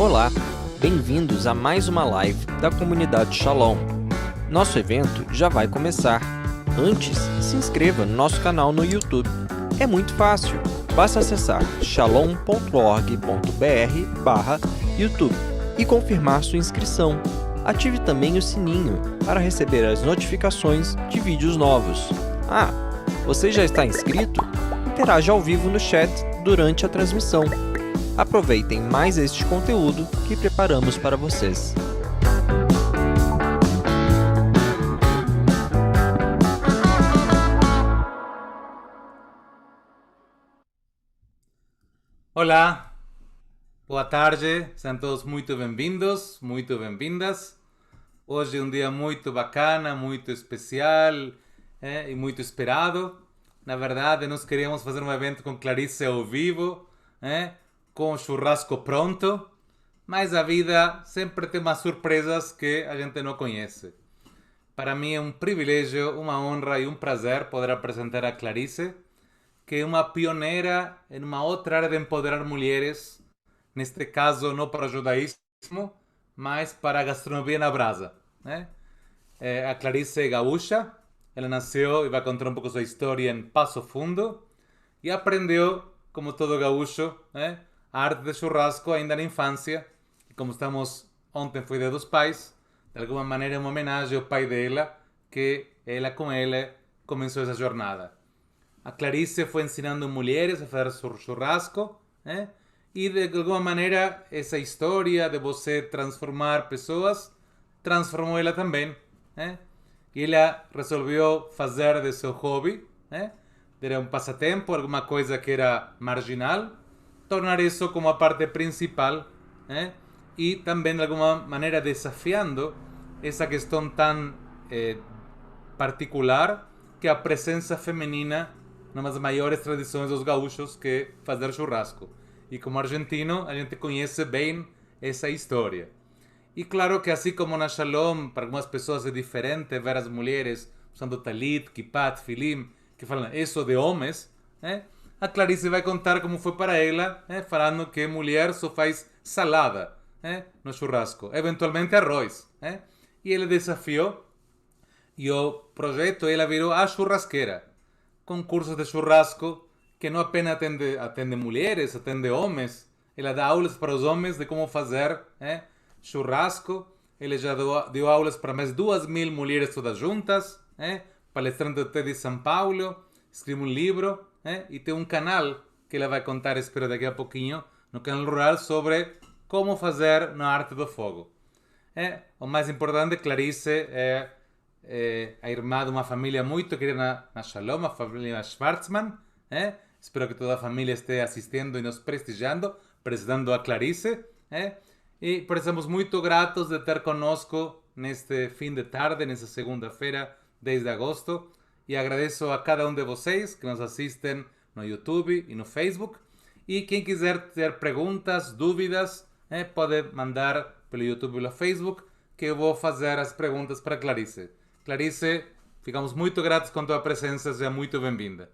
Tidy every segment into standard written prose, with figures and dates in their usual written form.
Olá, bem-vindos a mais uma live da comunidade Shalom. Nosso evento já vai começar. Antes, se inscreva no nosso canal no YouTube. É muito fácil, basta acessar shalom.org.br/YouTube e confirmar sua inscrição. Ative também o sininho para receber as notificações de vídeos novos. Ah, você já está inscrito? Interaja ao vivo no chat durante a transmissão. Aproveitem mais este conteúdo que preparamos para vocês. Olá, boa tarde, sejam todos muito bem-vindos, muito bem-vindas. Hoje é um dia muito bacana, muito especial e muito esperado. Na verdade, nós queríamos fazer um evento com Clarice ao vivo, com o churrasco pronto, mas a vida sempre tem umas surpresas que a gente não conhece. Para mim é um privilégio, uma honra e um prazer poder apresentar a Clarice, que é uma pioneira em uma outra área de empoderar mulheres, neste caso não para o judaísmo, mas para a gastronomia na brasa. A Clarice é gaúcha, ela nasceu e vai contar um pouco sua história em Passo Fundo e aprendeu, como todo gaúcho, a arte de churrasco ainda na infância. E como estamos, ontem foi Dia dos Pais, de alguma maneira é uma homenagem ao pai dela, que ela com ele começou essa jornada. A Clarice foi ensinando mulheres a fazer churrasco, e de alguma maneira essa história de você transformar pessoas transformou ela também. E ela resolveu fazer de seu hobby, era um passatempo, alguma coisa que era marginal, tornar isso como a parte principal, e também de alguma maneira desafiando essa questão tão particular que é a presença feminina numa das maiores tradições dos gaúchos, que é fazer churrasco. E como argentino, a gente conhece bem essa história. E claro que assim como na Shalom, para algumas pessoas é diferente ver as mulheres usando talit, kippah, filim, que falam isso de homens, a Clarice vai contar como foi para ela, falando que mulher só faz salada no churrasco, eventualmente arroz. E ele desafiou, e o projeto ela virou a churrasqueira, com cursos de churrasco que não apenas atende mulheres, atende homens, ela dá aulas para os homens de como fazer churrasco. Ele já deu aulas para mais 2.000 mulheres todas juntas, palestrante do TED de São Paulo, escreveu um livro, e tem um canal que ela vai contar, espero daqui a pouquinho, no canal rural, sobre como fazer na arte do fogo. O mais importante, Clarice é a irmã de uma família muito querida na Shalom, a família Schwarzman. Espero que toda a família esteja assistindo e nos prestigiando, apresentando a Clarice. E por isso estamos muito gratos de ter conosco neste fim de tarde, nessa segunda-feira, 10 de agosto. E agradeço a cada um de vocês que nos assistem no YouTube e no Facebook. E quem quiser ter perguntas, dúvidas, pode mandar pelo YouTube e pelo Facebook, que eu vou fazer as perguntas para Clarice. Clarice, ficamos muito gratos com a tua presença, seja muito bem-vinda.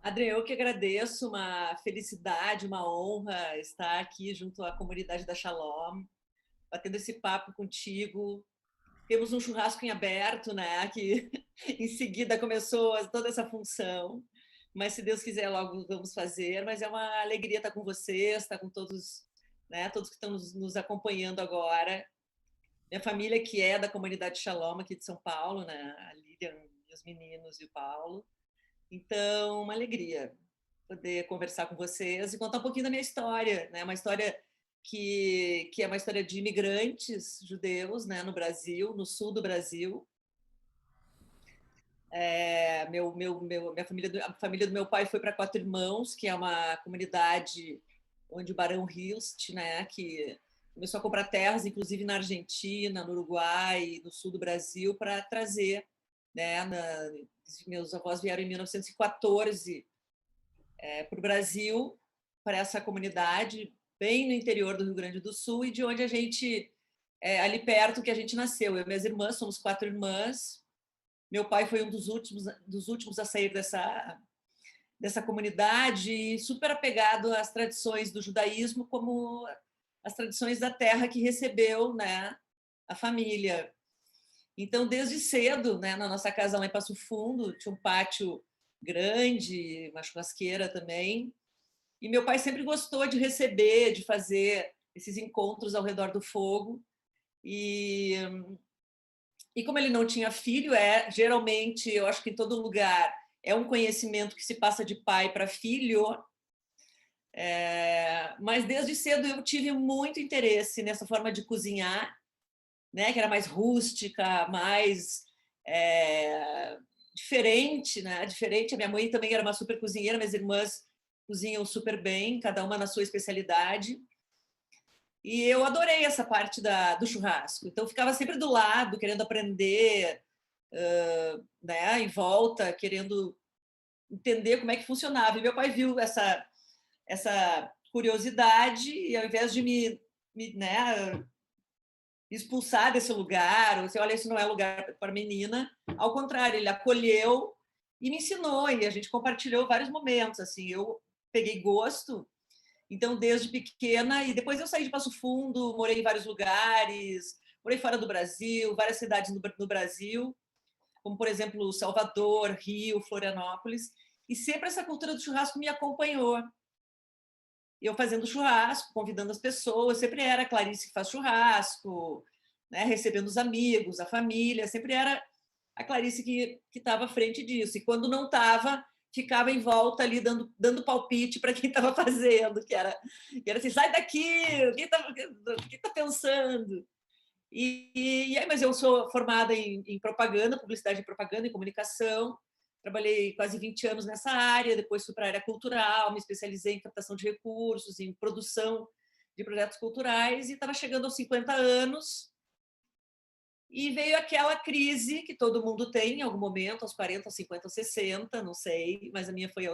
Adriano, eu que agradeço, uma felicidade, uma honra estar aqui junto à comunidade da Shalom, batendo esse papo contigo. Temos um churrasco em aberto, que em seguida começou toda essa função, mas se Deus quiser logo vamos fazer. Mas é uma alegria estar com vocês, estar com todos, todos que estão nos acompanhando agora. Minha família, que é da comunidade Shalom aqui de São Paulo, a Lilian e os meninos e o Paulo. Então, uma alegria poder conversar com vocês e contar um pouquinho da minha história, uma história que é uma história de imigrantes judeus, no Brasil, no sul do Brasil. A família do meu pai foi para Quatro Irmãos, que é uma comunidade onde o Barão Hilst, que começou a comprar terras, inclusive na Argentina, no Uruguai, no sul do Brasil, para trazer. Meus avós vieram em 1914 para o Brasil, para essa comunidade, bem no interior do Rio Grande do Sul, e de onde a gente, ali perto que a gente nasceu. Eu e minhas irmãs, somos 4 irmãs. Meu pai foi um dos últimos a sair dessa comunidade, super apegado às tradições do judaísmo, como as tradições da terra que recebeu, né, a família. Então, desde cedo, né, na nossa casa lá em Passo Fundo, tinha um pátio grande, uma churrasqueira também, e meu pai sempre gostou de receber, de fazer esses encontros ao redor do fogo. E como ele não tinha filho, geralmente, eu acho que em todo lugar, é um conhecimento que se passa de pai para filho, mas desde cedo eu tive muito interesse nessa forma de cozinhar, né, que era mais rústica, mais diferente, né? Diferente. A minha mãe também era uma super cozinheira, minhas irmãs cozinham super bem, cada uma na sua especialidade. E eu adorei essa parte do churrasco. Então, ficava sempre do lado, querendo aprender, né, em volta, querendo entender como é que funcionava. E meu pai viu essa curiosidade e, ao invés de né, expulsar desse lugar, ou assim, olha, isso não é lugar para menina, ao contrário, ele acolheu e me ensinou, e a gente compartilhou vários momentos. Assim, eu peguei gosto. Então, desde pequena, e depois eu saí de Passo Fundo, morei em vários lugares, morei fora do Brasil, várias cidades no Brasil, como, por exemplo, Salvador, Rio, Florianópolis, e sempre essa cultura do churrasco me acompanhou. Eu fazendo churrasco, convidando as pessoas, sempre era a Clarice que faz churrasco, né, recebendo os amigos, a família, sempre era a Clarice que estava à frente disso. E quando não estava, ficava em volta ali dando palpite para quem estava fazendo, que era assim, sai daqui, quem está pensando? Mas eu sou formada em propaganda, publicidade e propaganda, em comunicação, trabalhei quase 20 anos nessa área, depois fui para a área cultural, me especializei em captação de recursos, em produção de projetos culturais, e estava chegando aos 50 anos, e veio aquela crise que todo mundo tem em algum momento, aos 40, aos 50, aos 60, não sei, mas a minha foi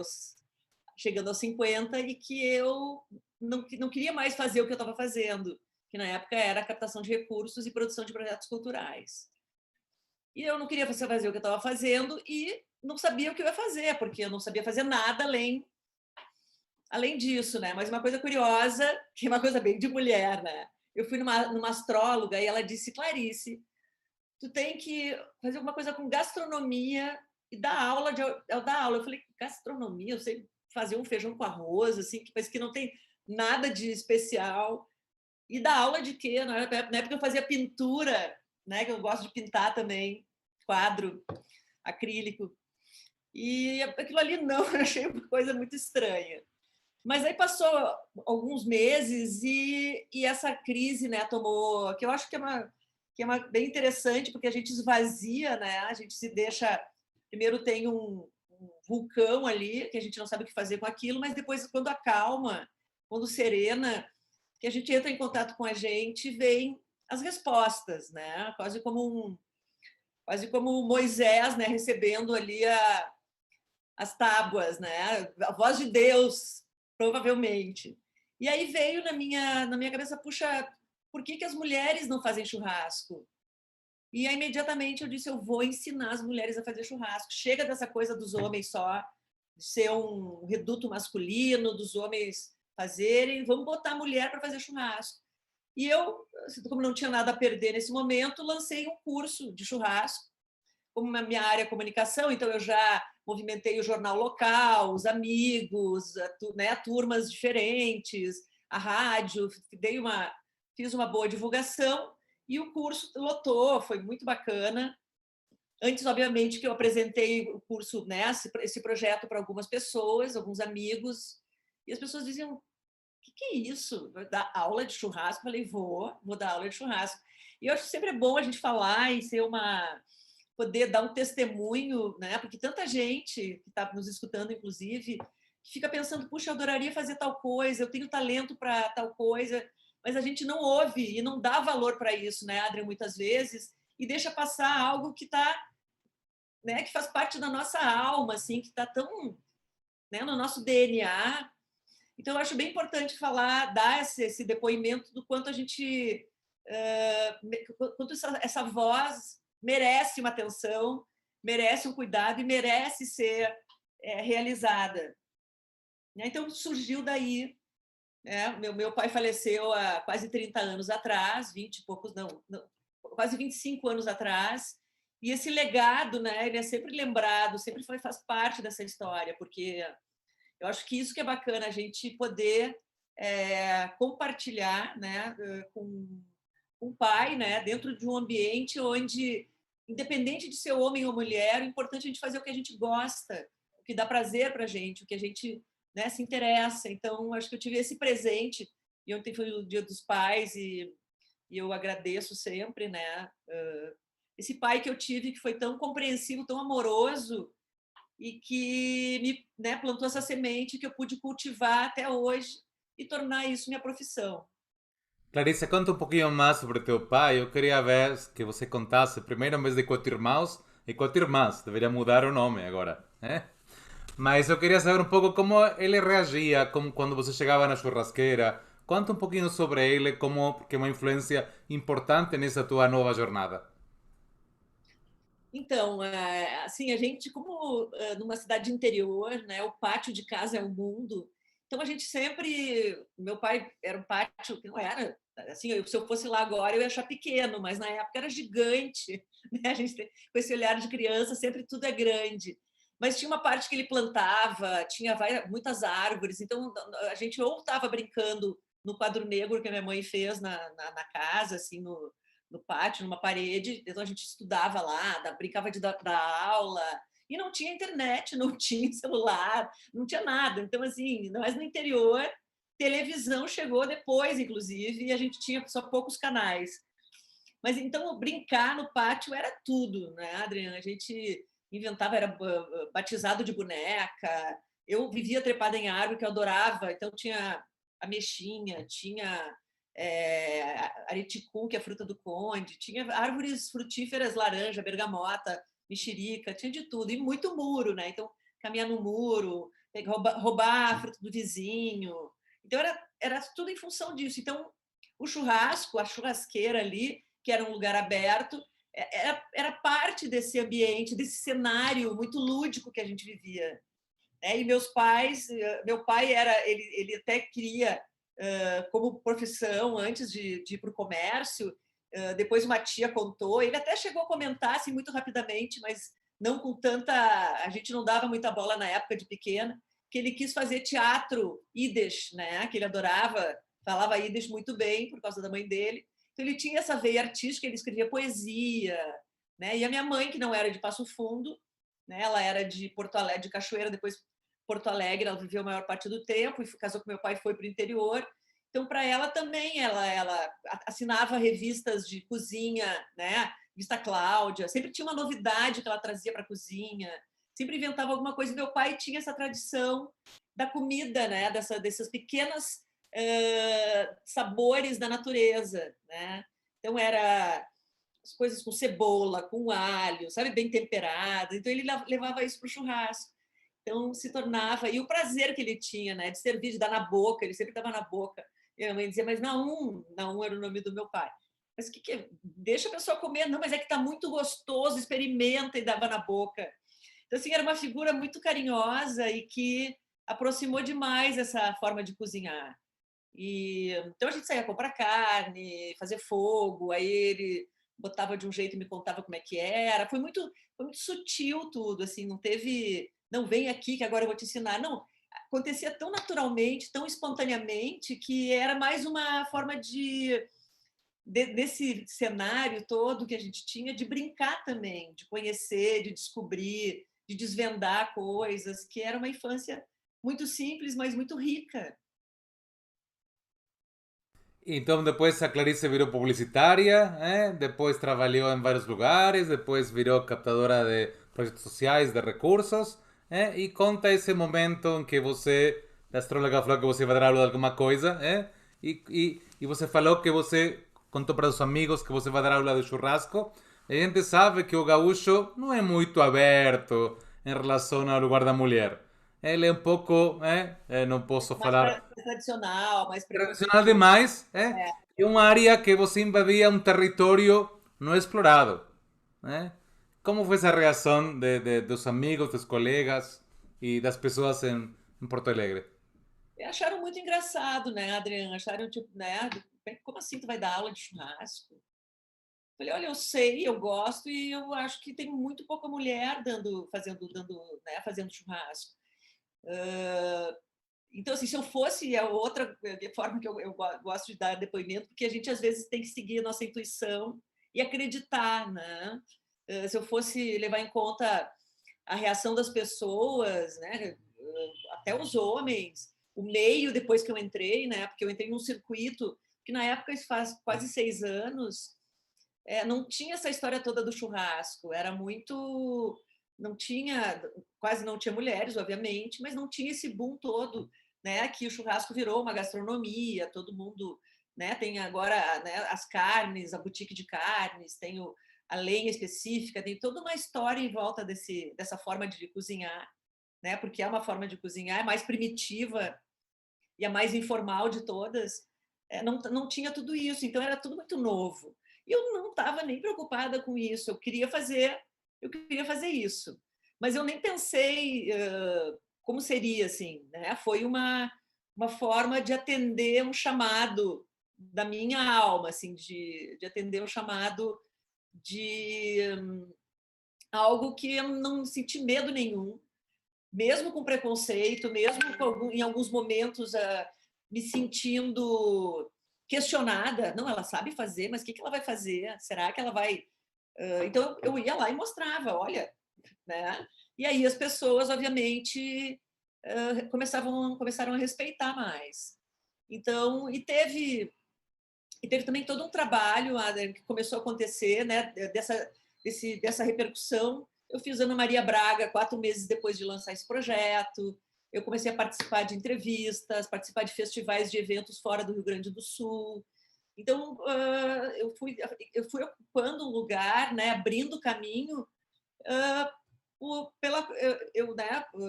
chegando aos 50, e que eu não queria mais fazer o que eu estava fazendo, que na época era a captação de recursos e produção de projetos culturais. E eu não queria fazer o que eu estava fazendo e não sabia o que eu ia fazer, porque eu não sabia fazer nada além disso, né? Mas uma coisa curiosa, que é uma coisa bem de mulher, né? Eu fui numa astróloga e ela disse: Clarice, tu tem que fazer alguma coisa com gastronomia e dar aula. Eu dar aula. Eu falei: gastronomia? Eu sei fazer um feijão com arroz, assim, que não tem nada de especial. E dar aula de quê? Na época eu fazia pintura, né? Que eu gosto de pintar também, quadro, acrílico. E aquilo ali não, eu achei uma coisa muito estranha. Mas aí passou alguns meses e essa crise, né, tomou, que eu acho que é bem interessante, porque a gente esvazia, né? A gente se deixa. Primeiro tem um vulcão ali, que a gente não sabe o que fazer com aquilo, mas depois, quando acalma, quando serena, que a gente entra em contato com a gente, vem as respostas, né? Quase como Moisés, né, recebendo ali as tábuas, né? A voz de Deus, provavelmente. E aí veio na minha cabeça: puxa, por que as mulheres não fazem churrasco? E aí, imediatamente eu disse: eu vou ensinar as mulheres a fazer churrasco. Chega dessa coisa dos homens só, de ser um reduto masculino, dos homens fazerem, vamos botar a mulher para fazer churrasco. E eu, como não tinha nada a perder nesse momento, lancei um curso de churrasco, como a minha área é comunicação, então eu já movimentei o jornal local, os amigos, né, turmas diferentes, a rádio, fiz uma boa divulgação, e o curso lotou, foi muito bacana. Antes, obviamente, que eu apresentei o curso, né, esse projeto para algumas pessoas, alguns amigos, e as pessoas diziam: o que é isso? Vai dar aula de churrasco? Eu falei: vou dar aula de churrasco. E eu acho que sempre é bom a gente falar e poder dar um testemunho, né? Porque tanta gente que está nos escutando, inclusive, fica pensando: puxa, eu adoraria fazer tal coisa, eu tenho talento para tal coisa, mas a gente não ouve e não dá valor para isso, né, Adria, muitas vezes, e deixa passar algo que né, que faz parte da nossa alma, assim, que está tão, né, no nosso DNA. Então, eu acho bem importante dar esse depoimento do quanto a gente, quanto essa voz merece uma atenção, merece um cuidado e merece ser realizada. Então, surgiu daí Meu pai faleceu há quase 30 anos atrás, 20 e poucos, não, quase 25 anos atrás. E esse legado, né, ele é sempre lembrado, sempre faz parte dessa história, porque eu acho que isso que é bacana, a gente poder compartilhar, né, com o pai, né, dentro de um ambiente onde, independente de ser homem ou mulher, o importante é a gente fazer o que a gente gosta, o que dá prazer para a gente, o que a gente, né, se interessa. Então, acho que eu tive esse presente, e ontem foi o Dia dos Pais, e eu agradeço sempre, né, esse pai que eu tive, que foi tão compreensivo, tão amoroso, e que me, né, plantou essa semente que eu pude cultivar até hoje e tornar isso minha profissão. Clarice, conta um pouquinho mais sobre teu pai. Eu queria ver que você contasse primeiro, em vez de quatro irmãos, e quatro irmãs. Deveria mudar o nome agora, né? Mas eu queria saber um pouco como ele reagia como quando você chegava na churrasqueira. Conta um pouquinho sobre ele, como, porque é uma influência importante nessa tua nova jornada. Então, assim, a gente, como numa cidade interior, né, o pátio de casa é o mundo. Então, a gente sempre. Meu pai era um pátio que não era. Assim, se eu fosse lá agora, eu ia achar pequeno, mas na época era gigante. Né? A gente tem, com esse olhar de criança, sempre tudo é grande. Mas tinha uma parte que ele plantava, tinha muitas árvores. Então, a gente ou estava brincando no quadro negro que a minha mãe fez na casa, assim, no pátio, numa parede, então a gente estudava lá, brincava de dar aula, e não tinha internet, não tinha celular, não tinha nada. Então, assim, mas no interior, televisão chegou depois, inclusive, e a gente tinha só poucos canais. Mas então, brincar no pátio era tudo, né, Adriana? A gente inventava, era batizado de boneca, eu vivia trepada em árvore, que eu adorava, então tinha ameixinha, tinha areticum, que é a fruta do conde, tinha árvores frutíferas, laranja, bergamota, mexerica, tinha de tudo, e muito muro, né? Então, caminhar no muro, roubar a fruta do vizinho. Então, era tudo em função disso. Então, o churrasco, a churrasqueira ali, que era um lugar aberto, era parte desse ambiente, desse cenário muito lúdico que a gente vivia. E meus pais, meu pai ele até queria como profissão antes de ir para o comércio. Depois uma tia contou, ele até chegou a comentar assim muito rapidamente, mas não com tanta, a gente não dava muita bola na época de pequena, que ele quis fazer teatro Yiddish, né? Que ele adorava, falava Yiddish muito bem por causa da mãe dele. Então ele tinha essa veia artística, ele escrevia poesia, né? E a minha mãe, que não era de Passo Fundo, né? Ela era de Porto Alegre, de Cachoeira, depois Porto Alegre, ela viveu a maior parte do tempo, e casou com meu pai e foi para o interior. Então, para ela também, ela assinava revistas de cozinha, né? Revista Cláudia, sempre tinha uma novidade que ela trazia para a cozinha, sempre inventava alguma coisa. Meu pai tinha essa tradição da comida, né? Dessas pequenas sabores da natureza, né? Então, era as coisas com cebola, com alho, sabe, bem temperado. Então, ele levava isso para o churrasco. Então, se tornava... E o prazer que ele tinha, né? De servir, de dar na boca, ele sempre dava na boca. E a mãe dizia, mas Naum era o nome do meu pai. Mas que é? Deixa a pessoa comer. Não, mas é que está muito gostoso, experimenta, e dava na boca. Então, assim, era uma figura muito carinhosa e que aproximou demais essa forma de cozinhar. Então, a gente saía comprar carne, fazer fogo, aí ele botava de um jeito e me contava como é que era. Foi muito sutil tudo, assim, não teve... Não, vem aqui que agora eu vou te ensinar. Não, acontecia tão naturalmente, tão espontaneamente, que era mais uma forma desse cenário todo que a gente tinha, de brincar também, de conhecer, de descobrir, de desvendar coisas, que era uma infância muito simples, mas muito rica. Então depois a Clarice virou publicitária, depois trabalhou em vários lugares, depois virou captadora de projetos sociais, de recursos, e conta esse momento em que você, a astróloga falou que você vai dar aula de alguma coisa, e você falou que você contou para os amigos que você vai dar aula de churrasco. A gente sabe que o gaúcho não é muito aberto em relação ao lugar da mulher. Ele é um pouco, não posso Mais falar tradicional, mais tradicional preconceituoso. demais, É. é uma área que você invadia um território não explorado. Como foi essa reação dos amigos, dos colegas e das pessoas em Porto Alegre? Acharam muito engraçado, né, Adriana? Acharam tipo, né? Como assim tu vai dar aula de churrasco? Falei, olha, eu sei, eu gosto e eu acho que tem muito pouca mulher fazendo churrasco. Então, assim, se eu fosse, é outra forma que eu gosto de dar depoimento, porque a gente às vezes tem que seguir a nossa intuição e acreditar, né? Se eu fosse levar em conta a reação das pessoas, né? Até os homens, o meio depois que eu entrei, né? Porque eu entrei num circuito que na época, isso faz quase 6 anos, não tinha essa história toda do churrasco, era muito, não tinha, quase não tinha mulheres, obviamente, mas não tinha esse boom todo, né? Que o churrasco virou uma gastronomia, todo mundo, né? Tem agora, né, as carnes, a boutique de carnes, tem a lenha específica, tem toda uma história em volta dessa forma de cozinhar, né? Porque é uma forma de cozinhar, é mais primitiva e a mais informal de todas. Não tinha tudo isso, então era tudo muito novo. E eu não estava nem preocupada com isso, eu queria fazer isso. Mas eu nem pensei como seria, assim, né? Foi uma forma de atender um chamado da minha alma, assim, de atender um chamado de algo que eu não senti medo nenhum, mesmo com preconceito, mesmo em alguns momentos me sentindo questionada. Não, ela sabe fazer, mas o que ela vai fazer? Será que ela vai... Então, eu ia lá e mostrava, olha, né? E aí as pessoas, obviamente, começaram a respeitar mais. Então, e teve também todo um trabalho que começou a acontecer, né, dessa repercussão. Eu fiz Ana Maria Braga 4 meses depois de lançar esse projeto. Eu comecei a participar de entrevistas, participar de festivais, de eventos fora do Rio Grande do Sul. Então, eu fui ocupando um lugar, né, abrindo caminho né,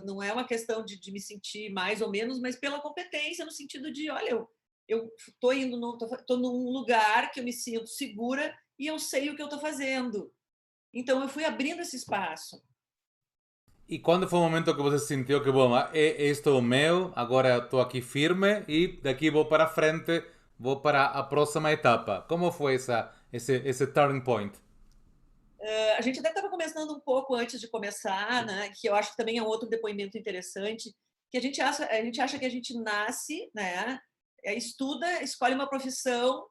não é uma questão de me sentir mais ou menos, mas pela competência, no sentido de, olha, eu estou num lugar que eu me sinto segura e eu sei o que eu estou fazendo. Então, eu fui abrindo esse espaço. E quando foi o momento que você sentiu que, bom, é isto o meu, agora estou aqui firme e daqui vou para a frente, vou para a próxima etapa? Como foi esse turning point? A gente até estava começando um pouco antes de começar, né, que eu acho que também é outro depoimento interessante, que a gente acha que a gente nasce, né, estuda, escolhe uma profissão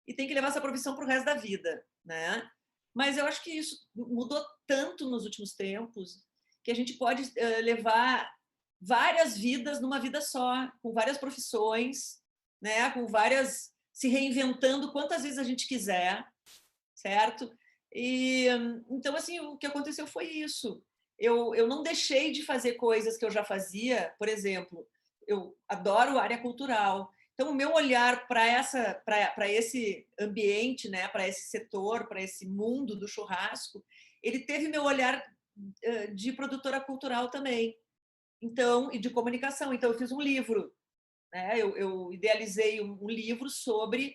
e tem que levar essa profissão para o resto da vida, né? Mas eu acho que isso mudou tanto nos últimos tempos que a gente pode levar várias vidas numa vida só, com várias profissões, né? Com várias, se reinventando quantas vezes a gente quiser, certo? E então, assim, o que aconteceu foi isso. Eu não deixei de fazer coisas que eu já fazia. Por exemplo, eu adoro área cultural. Então, o meu olhar para esse ambiente, né, para esse setor, para esse mundo do churrasco, ele teve meu olhar de produtora cultural também. Então, e de comunicação. Então, eu fiz um livro, né? Eu idealizei um livro sobre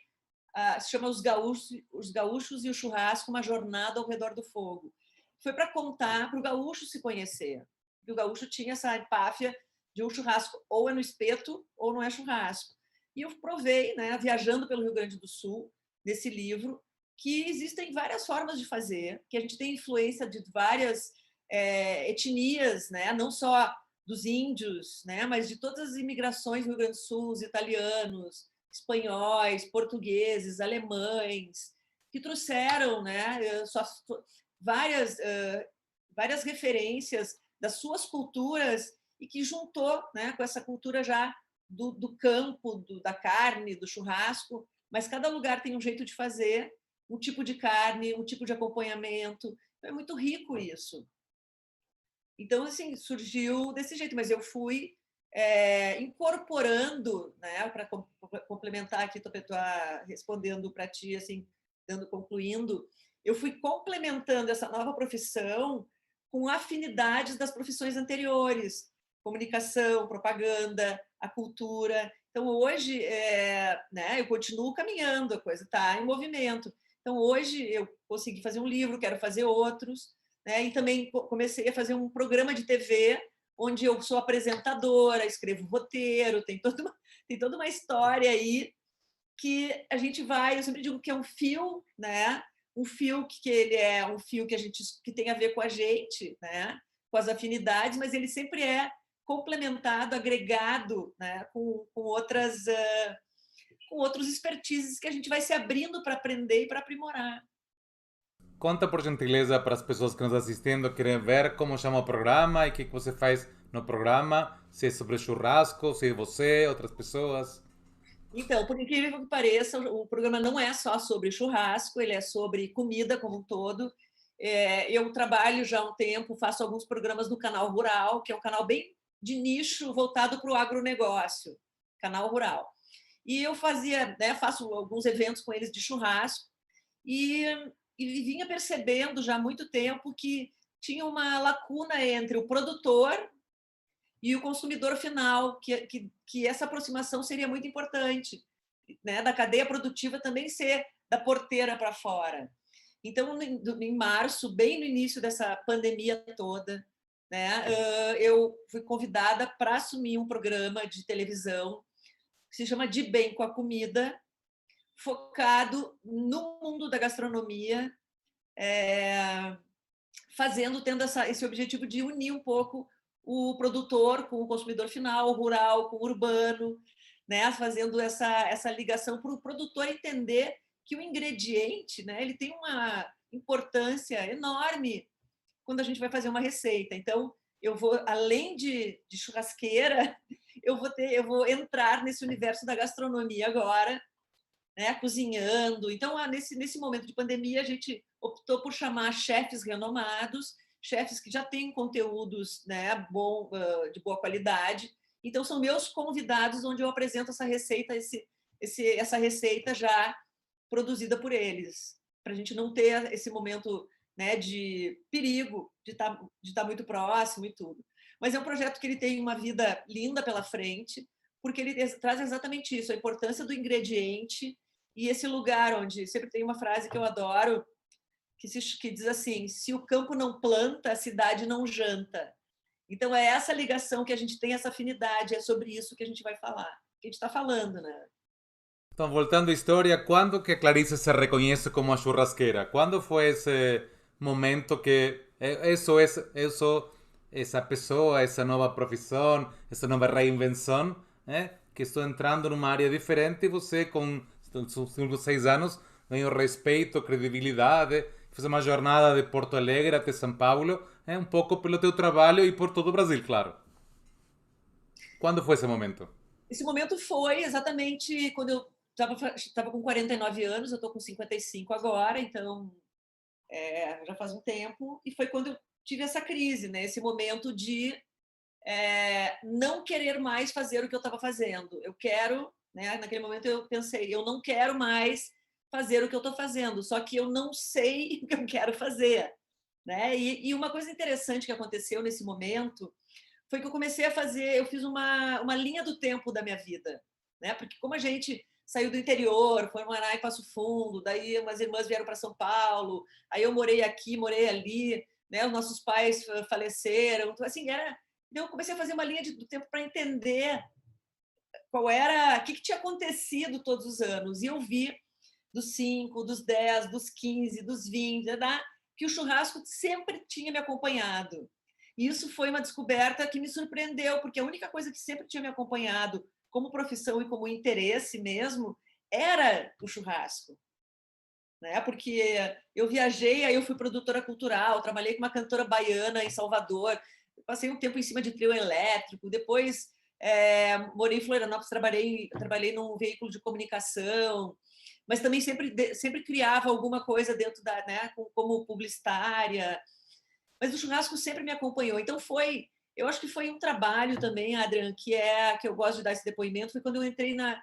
se chama Os Gaúchos e o Churrasco, uma jornada ao redor do fogo. Foi para contar, para o gaúcho se conhecer. Porque o gaúcho tinha essa empáfia de um churrasco ou é no espeto ou não é churrasco. E eu provei, né, viajando pelo Rio Grande do Sul, nesse livro, que existem várias formas de fazer, que a gente tem influência de várias etnias, né, não só dos índios, né, mas de todas as imigrações do Rio Grande do Sul, os italianos, espanhóis, portugueses, alemães, que trouxeram, né, várias referências das suas culturas e que juntou, né, com essa cultura já do campo, da carne, do churrasco, mas cada lugar tem um jeito de fazer, um tipo de carne, um tipo de acompanhamento. Então, é muito rico isso. Então, assim, surgiu desse jeito, mas eu fui incorporando, né, para complementar aqui, estou respondendo para ti, assim, concluindo, eu fui complementando essa nova profissão com afinidades das profissões anteriores, comunicação, propaganda, a cultura. Então, hoje, né, eu continuo caminhando, a coisa está em movimento. Então, hoje, eu consegui fazer um livro, quero fazer outros, né, e também comecei a fazer um programa de TV onde eu sou apresentadora, escrevo roteiro, tem toda uma história aí que a gente vai, eu sempre digo que é um fio, né? Um fio que ele é um fio que a gente que tem a ver com a gente, né? Com as afinidades, mas ele sempre é complementado, agregado, né? Com outros expertises que a gente vai se abrindo para aprender e para aprimorar. Conta por gentileza para as pessoas que nos assistindo querem ver como chama o programa e o que você faz no programa, se é sobre churrasco, se é você, outras pessoas. Então, por incrível que pareça, o programa não é só sobre churrasco, ele é sobre comida como um todo. Eu trabalho já há um tempo, faço alguns programas no Canal Rural, que é um canal bem de nicho voltado para o agronegócio, Canal Rural. E eu fazia, né, faço alguns eventos com eles de churrasco e, e vinha percebendo já há muito tempo que tinha uma lacuna entre o produtor e o consumidor final, que essa aproximação seria muito importante, né? Da cadeia produtiva também ser da porteira para fora. Então, em março, bem no início dessa pandemia toda, né, eu fui convidada para assumir um programa de televisão que se chama De Bem com a Comida, focado no mundo da gastronomia, tendo esse objetivo de unir um pouco o produtor com o consumidor final, o rural com o urbano, né? Fazendo essa ligação para o produtor entender que o ingrediente, né, ele tem uma importância enorme quando a gente vai fazer uma receita. Então, eu vou, além de churrasqueira, eu vou entrar nesse universo da gastronomia agora, né, cozinhando. Então, nesse momento de pandemia, a gente optou por chamar chefes renomados, chefes que já têm conteúdos, né, de boa qualidade. Então, são meus convidados, onde eu apresento essa receita, essa receita já produzida por eles, para a gente não ter esse momento, né, de perigo de estar muito próximo e tudo. Mas é um projeto que ele tem uma vida linda pela frente, porque ele traz exatamente isso, a importância do ingrediente e esse lugar onde sempre tem uma frase que eu adoro, que diz assim: se o campo não planta, a cidade não janta. Então é essa ligação que a gente tem, essa afinidade, é sobre isso que a gente vai falar, que a gente está falando, né? Então, voltando à história, quando que a Clarice se reconhece como a churrasqueira? Quando foi esse momento que eu sou essa pessoa, essa nova profissão, essa nova reinvenção, que estou entrando numa área diferente e você, com seus 6 anos, ganhou respeito, credibilidade, fez uma jornada de Porto Alegre até São Paulo, um pouco pelo teu trabalho e por todo o Brasil, claro. Quando foi esse momento? Esse momento foi exatamente quando eu estava com 49 anos, eu estou com 55 agora, então já faz um tempo, e foi quando eu tive essa crise, né? Esse momento de não querer mais fazer o que eu estava fazendo. Eu quero, né? Naquele momento eu pensei, eu não quero mais fazer o que eu estou fazendo, só que eu não sei o que eu quero fazer, né? E uma coisa interessante que aconteceu nesse momento foi que eu comecei a fazer, eu fiz uma linha do tempo da minha vida, né? Porque como a gente saiu do interior, foi morar em Passo Fundo, daí umas irmãs vieram para São Paulo, aí eu morei aqui, morei ali, né? Os nossos pais faleceram, então assim, então eu comecei a fazer uma linha do tempo para entender o que tinha acontecido todos os anos, e eu vi dos 5, dos 10, dos 15, dos 20, que o churrasco sempre tinha me acompanhado. E isso foi uma descoberta que me surpreendeu, porque a única coisa que sempre tinha me acompanhado como profissão e como interesse mesmo era o churrasco, né? Porque eu viajei, aí eu fui produtora cultural, trabalhei com uma cantora baiana em Salvador, passei um tempo em cima de trio elétrico, depois morei em Florianópolis, trabalhei num veículo de comunicação, mas também sempre criava alguma coisa dentro né, como publicitária. Mas o churrasco sempre me acompanhou. Então eu acho que foi um trabalho também, Adrian, que eu gosto de dar esse depoimento, foi quando eu entrei na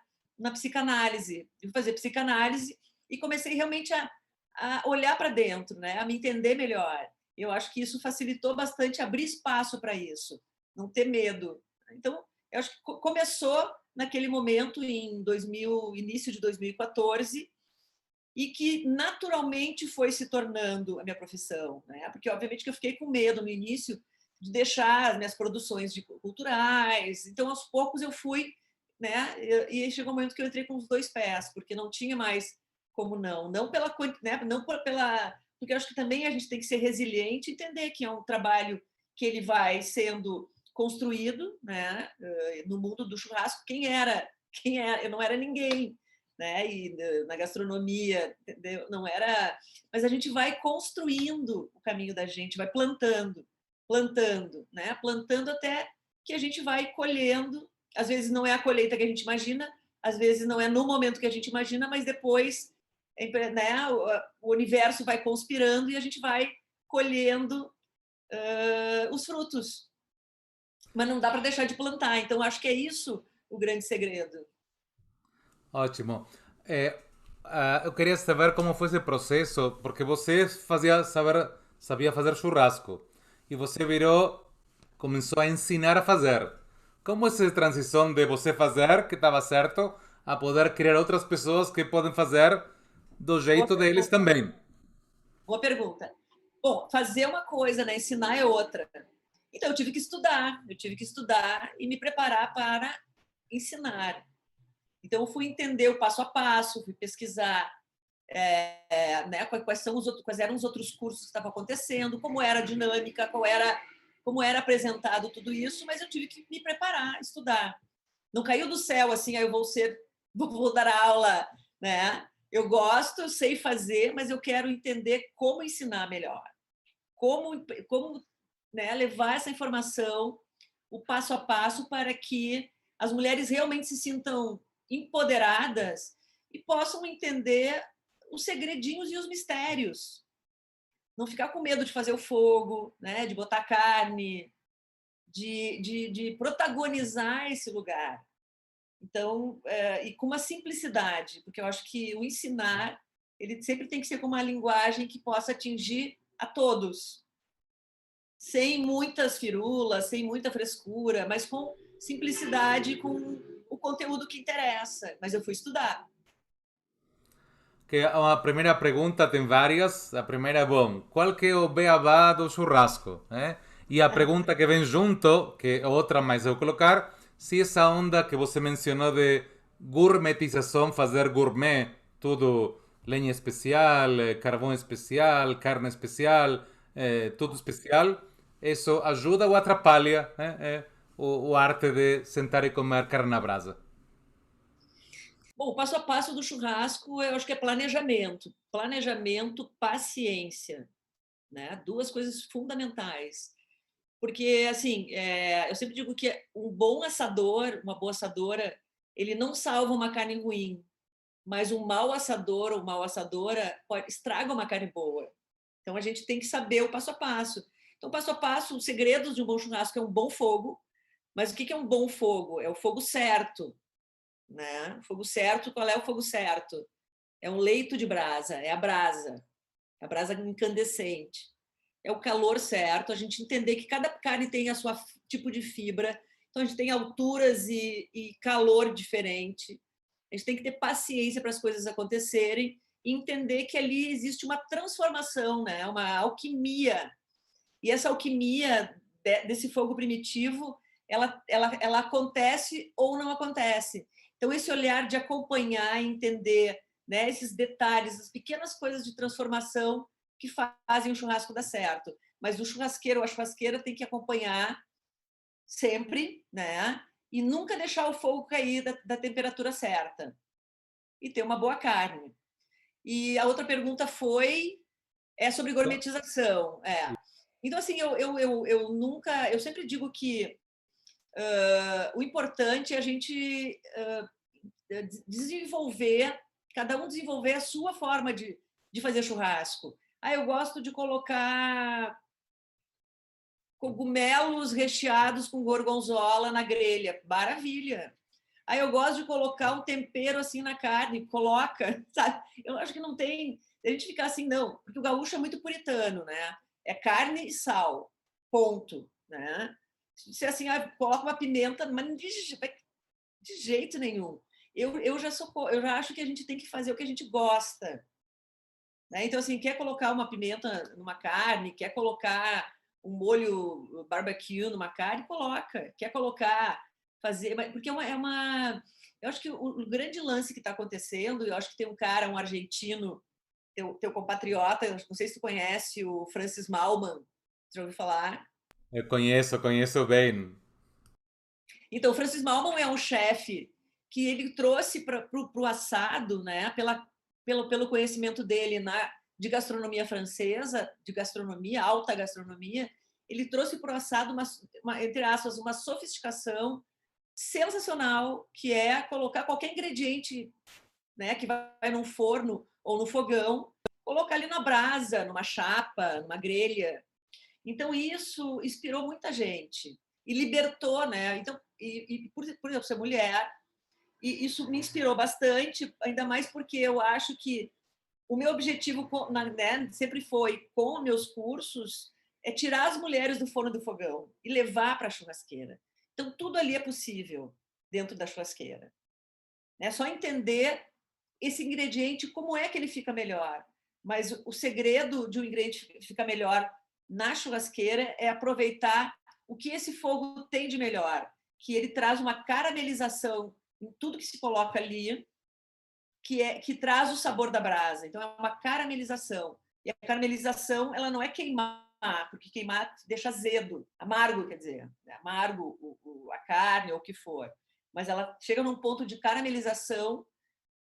psicanálise. Eu fui fazer psicanálise e comecei realmente a olhar para dentro, né, a me entender melhor. Eu acho que isso facilitou bastante abrir espaço para isso, não ter medo. Então, eu acho que começou naquele momento, início de 2014, e que naturalmente foi se tornando a minha profissão, né? Porque obviamente que eu fiquei com medo no início de deixar as minhas produções culturais. Então, aos poucos, eu fui, né? E chegou um momento que eu entrei com os dois pés, porque não tinha mais como não pela, né? Não pela, porque eu acho que também a gente tem que ser resiliente, entender que é um trabalho que ele vai sendo construído, né? No mundo do churrasco, quem era? Eu não era ninguém, né? E na gastronomia, entendeu? Não era, mas a gente vai construindo o caminho da gente, vai plantando, né? Plantando até que a gente vai colhendo. Às vezes não é a colheita que a gente imagina, às vezes não é no momento que a gente imagina, mas depois, né, o universo vai conspirando e a gente vai colhendo os frutos. Mas não dá para deixar de plantar. Então, acho que é isso o grande segredo. Ótimo. Eu queria saber como foi esse processo, porque você sabia fazer churrasco e você virou, começou a ensinar a fazer. Como é essa transição de você fazer, que estava certo, a poder criar outras pessoas que podem fazer do Boa jeito deles pergunta. também? Boa pergunta. Bom, fazer uma coisa, né? Ensinar é outra. Então, eu tive que estudar e me preparar para ensinar. Então, eu fui entender o passo a passo, fui pesquisar né, quais eram os outros cursos que estavam acontecendo, como era a dinâmica, como era apresentado tudo isso, mas eu tive que me preparar, estudar. Não caiu do céu assim, aí eu vou dar aula, né? Eu gosto, eu sei fazer, mas eu quero entender como ensinar melhor, como né, levar essa informação, o passo a passo, para que as mulheres realmente se sintam empoderadas e possam entender os segredinhos e os mistérios. Não ficar com medo de fazer o fogo, né, de botar carne, de protagonizar esse lugar. Então, e com uma simplicidade, porque eu acho que o ensinar ele sempre tem que ser com uma linguagem que possa atingir a todos, sem muitas firulas, sem muita frescura, mas com simplicidade, com o conteúdo que interessa. Mas eu fui estudar. Que a primeira pergunta tem várias. A primeira é, bom, qual que é o beabá do churrasco? E a pergunta que vem junto, que é outra mais eu colocar, se essa onda que você mencionou de gourmetização, fazer gourmet, tudo lenha especial, carvão especial, carne especial, tudo especial, isso ajuda ou atrapalha o arte de sentar e comer carne na brasa? Bom, o passo a passo do churrasco, eu acho que é planejamento. Planejamento, paciência, né? Duas coisas fundamentais. Porque, assim, eu sempre digo que um bom assador, uma boa assadora, ele não salva uma carne ruim, mas um mau assador ou mal assadora estraga uma carne boa. Então, a gente tem que saber o passo a passo. Então, passo a passo, os segredos de um bom churrasco é um bom fogo. Mas o que é um bom fogo? É o fogo certo, né? O fogo certo, qual é o fogo certo? É um leito de brasa, é a brasa incandescente. É o calor certo, a gente entender que cada carne tem a sua tipo de fibra, então a gente tem alturas e calor diferente. A gente tem que ter paciência para as coisas acontecerem e entender que ali existe uma transformação, né? Uma alquimia. E essa alquimia desse fogo primitivo, ela acontece ou não acontece. Então, esse olhar de acompanhar e entender, né, esses detalhes, as pequenas coisas de transformação que fazem o churrasco dar certo. Mas o churrasqueiro ou a churrasqueira tem que acompanhar sempre, né? E nunca deixar o fogo cair da temperatura certa. E ter uma boa carne. E a outra pergunta sobre gourmetização. Então, assim, eu nunca... Eu sempre digo que o importante é a gente desenvolver, cada um desenvolver a sua forma de fazer churrasco. Eu gosto de colocar cogumelos recheados com gorgonzola na grelha. Maravilha! Eu gosto de colocar um tempero assim na carne. Coloca, sabe? Eu acho que não tem... A gente ficar assim, não. Porque o gaúcho é muito puritano, né? É carne e sal. Ponto. Né? Se assim, coloca uma pimenta, mas de jeito nenhum. Eu já acho que a gente tem que fazer o que a gente gosta. Né? Então, assim, quer colocar uma pimenta numa carne, quer colocar um molho barbecue numa carne, coloca. Quer colocar, fazer... Porque eu acho que o grande lance que está acontecendo, eu acho que tem um cara, um argentino, teu compatriota, não sei se tu conhece, o Francis Mallmann, já ouviu falar? Eu conheço bem. Então, o Francis Mallmann é um chefe que ele trouxe para o assado, né, pelo conhecimento dele de gastronomia francesa, de gastronomia, alta gastronomia, ele trouxe para o assado, entre aspas, uma sofisticação sensacional, que é colocar qualquer ingrediente, né, que vai num forno ou no fogão, colocar ali na brasa, numa chapa, numa grelha. Então, isso inspirou muita gente e libertou, né? Então, por exemplo, ser mulher, e isso me inspirou bastante, ainda mais porque eu acho que o meu objetivo, né, sempre foi, com meus cursos, é tirar as mulheres do forno do fogão e levar para a churrasqueira. Então, tudo ali é possível dentro da churrasqueira. É só entender esse ingrediente, como é que ele fica melhor. Mas o segredo de um ingrediente ficar melhor na churrasqueira é aproveitar o que esse fogo tem de melhor, que ele traz uma caramelização em tudo que se coloca ali, que traz o sabor da brasa. Então, é uma caramelização. E a caramelização, ela não é queimar, porque queimar deixa azedo, amargo, quer dizer, amargo a carne ou o que for. Mas ela chega num ponto de caramelização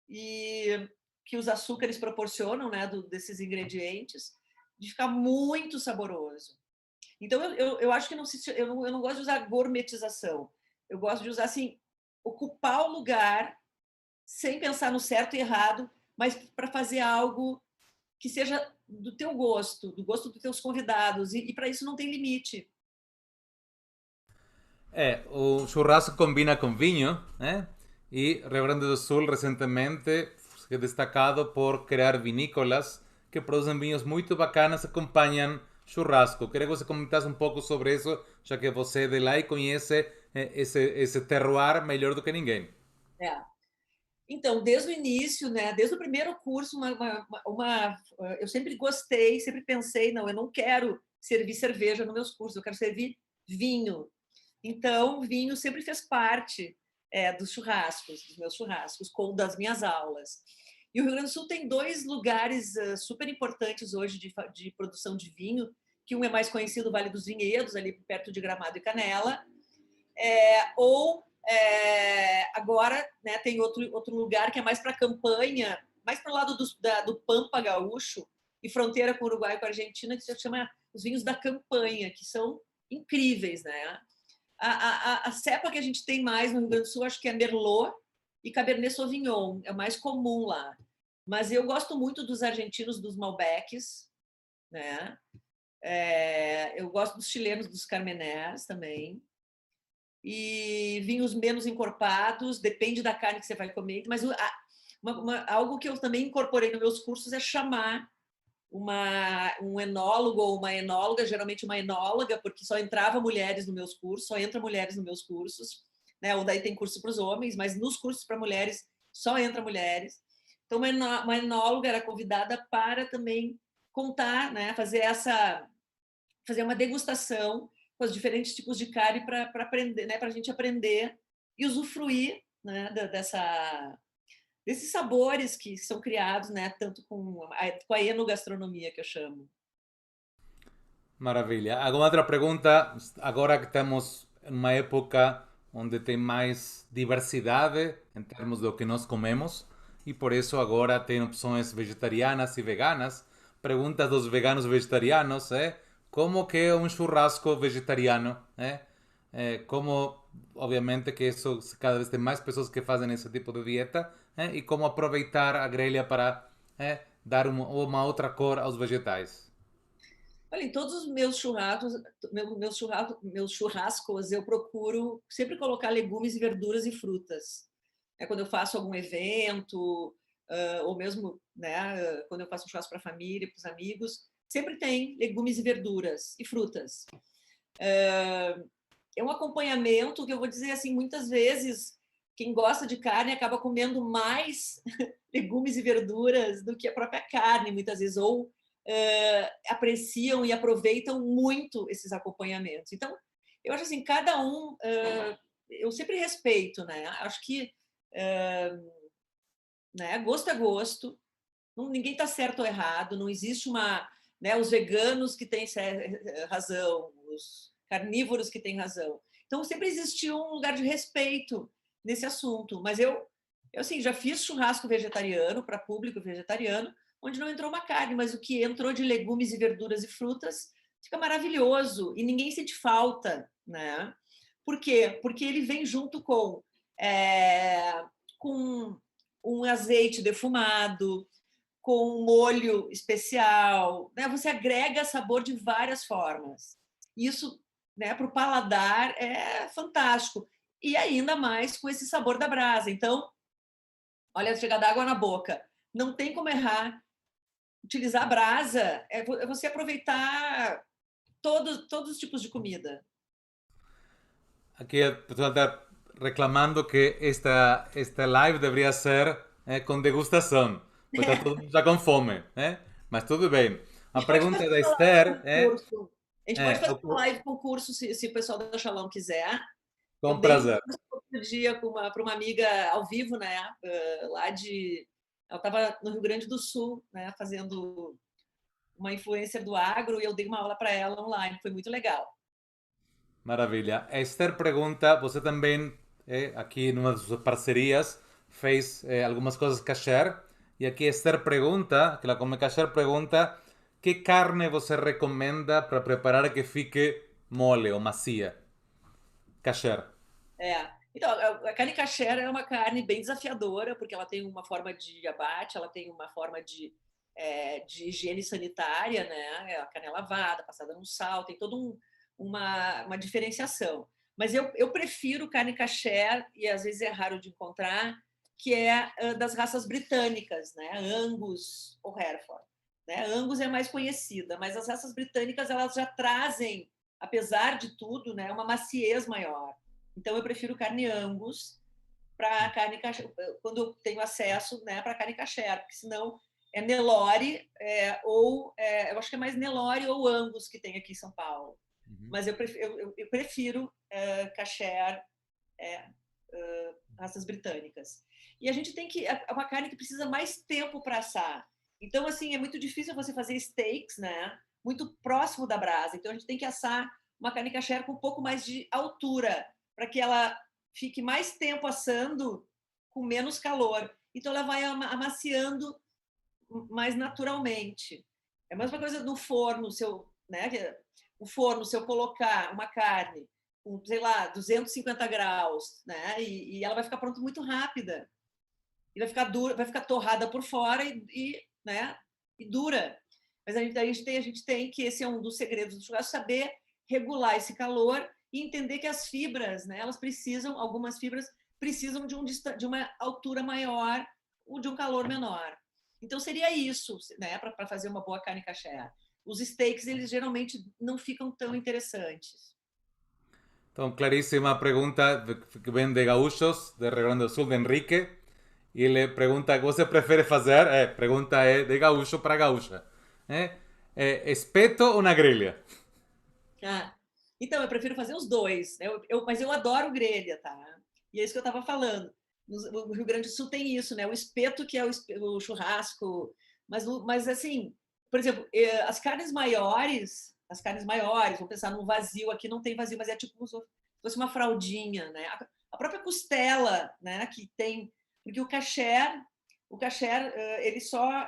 e que os açúcares proporcionam, né, desses ingredientes, de ficar muito saboroso. Então, eu acho que eu não gosto de usar gourmetização. Eu gosto de usar, assim, ocupar o lugar sem pensar no certo e errado, mas para fazer algo que seja do teu gosto, do gosto dos teus convidados. E para isso não tem limite. O churrasco combina con vinho, y Rio Grande do Sul recentemente fue destacado por crear vinícolas que producen vinos muito bacanas e acompanham churrasco. Queria que você comentasse um pouco sobre isso, já que você é de lá e conhece esse terroir melhor do que ninguém. É. Então, desde o início, né, desde o primeiro curso, eu sempre gostei, sempre pensei, não, eu não quero servir cerveja nos meus cursos, eu quero servir vinho. Então, vinho sempre fez parte dos churrascos, dos meus churrascos, das minhas aulas. E o Rio Grande do Sul tem dois lugares super importantes hoje de produção de vinho, que um é mais conhecido, o Vale dos Vinhedos, ali perto de Gramado e Canela, agora, né, tem outro lugar que é mais para campanha, mais para o lado do Pampa Gaúcho e fronteira com o Uruguai e com a Argentina, que se chama os vinhos da campanha, que são incríveis, né? A cepa que a gente tem mais no Rio Grande do Sul, acho que é Merlot e Cabernet Sauvignon, é mais comum lá. Mas eu gosto muito dos argentinos, dos Malbecs, né? Eu gosto dos chilenos, dos Carmeners também. E vinhos menos encorpados, depende da carne que você vai comer. Mas algo que eu também incorporei nos meus cursos é chamar um enólogo ou uma enóloga, geralmente uma enóloga, porque só entrava mulheres nos meus cursos, só entra mulheres nos meus cursos, né? Ou daí tem curso para os homens, mas nos cursos para mulheres só entra mulheres. Então, uma enóloga era convidada para também contar, né? Fazer uma degustação com os diferentes tipos de carne para aprender, né? Para a gente aprender e usufruir, né? Desses sabores que são criados, né, tanto com a enogastronomia, que eu chamo. Maravilha. Alguma outra pergunta? Agora que estamos em uma época onde tem mais diversidade em termos do que nós comemos e por isso agora tem opções vegetarianas e veganas. Perguntas dos veganos vegetarianos, como que é um churrasco vegetariano? Como, obviamente, que isso cada vez tem mais pessoas que fazem esse tipo de dieta, e como aproveitar a grelha para dar uma outra cor aos vegetais. Olha, em todos os meus churrascos, eu procuro sempre colocar legumes e verduras e frutas. Quando eu faço algum evento, ou mesmo, né, quando eu faço um churrasco para a família, para os amigos, sempre tem legumes e verduras e frutas. É um acompanhamento que eu vou dizer assim, muitas vezes quem gosta de carne acaba comendo mais legumes e verduras do que a própria carne, muitas vezes, ou apreciam e aproveitam muito esses acompanhamentos. Então, eu acho assim, cada um, eu sempre respeito, né? Acho que né, gosto é gosto, ninguém está certo ou errado, não existe uma... Né, os veganos que têm razão, os carnívoros que têm razão. Então, sempre existiu um lugar de respeito nesse assunto. Mas eu assim, já fiz churrasco vegetariano para público vegetariano, onde não entrou uma carne, mas o que entrou de legumes e verduras e frutas fica maravilhoso e ninguém sente falta, né? Por quê? Porque ele vem junto com um azeite defumado, com um molho especial, né? Você agrega sabor de várias formas. Isso, né, para o paladar é fantástico. E ainda mais com esse sabor da brasa. Então, olha, chega d'água na boca. Não tem como errar. Utilizar a brasa é você aproveitar todos os tipos de comida. Aquí el personal está reclamando que esta live debería ser con degustação, porque está todo mundo já com fome, mas tudo bem. A A gente pode pergunta fazer da uma live Esther concurso. A gente pode fazer uma o- live concurso se o pessoal da Shalom quiser. Eu com dei um prazer. curso outro dia para uma amiga ao vivo, né? Lá de... Ela estava no Rio Grande do Sul, né? Fazendo uma influencer do agro e eu dei uma aula para ela online. Foi muito legal. Maravilha. A Esther pergunta, você também, aqui numa das suas parcerias, fez algumas coisas kasher, e aqui a Esther pergunta, que ela come kasher, pergunta, que carne você recomenda para preparar que fique mole ou macia? Kasher. Então, a carne kasher é uma carne bem desafiadora, porque ela tem uma forma de abate, ela tem uma forma de higiene sanitária, né? A carne é lavada, passada no sal, tem toda uma diferenciação. Mas eu prefiro carne kasher, e às vezes é raro de encontrar, que é das raças britânicas, né? Angus ou Hereford. Né? Angus é mais conhecida, mas as raças britânicas elas já trazem, apesar de tudo, né, uma maciez maior. Então, eu prefiro carne Angus para carne kasher, quando eu tenho acesso, né, para carne kasher, porque senão é Nelore, eu acho que é mais Nelore ou Angus que tem aqui em São Paulo. Mas eu prefiro kasher, raças britânicas. E a gente tem que... É uma carne que precisa mais tempo para assar. Então, assim, é muito difícil você fazer steaks, né? Muito próximo da brasa. Então, a gente tem que assar uma carne kasher com um pouco mais de altura, para que ela fique mais tempo assando com menos calor. Então, ela vai amaciando mais naturalmente. É a mesma coisa no forno, né? O forno, se eu colocar uma carne com, sei lá, 250 graus, né? E ela vai ficar pronta muito rápida. E vai ficar dura, vai ficar torrada por fora né? E dura. Mas a gente tem que, esse é um dos segredos do churrasco, saber regular esse calor e entender que as fibras, né, algumas fibras precisam de uma altura maior ou de um calor menor. Então, seria isso, né, para fazer uma boa carne kasher. Os steaks, eles geralmente não ficam tão interessantes. Então, claríssima pergunta que vem de Gaúchos, de Rio Grande do Sul, de Enrique. E ele pergunta o que você prefere fazer. Pergunta é de gaúcho para gaúcha. Espeto ou na grelha? Então, eu prefiro fazer os dois. Mas eu adoro grelha, tá? E é isso que eu estava falando. No Rio Grande do Sul tem isso, né? O espeto, que é o churrasco. Mas, assim, por exemplo, as carnes maiores, vamos pensar num vazio, aqui não tem vazio, mas é tipo como se fosse uma fraldinha, né? A própria costela, né? Que tem... Porque o kasher, ele só...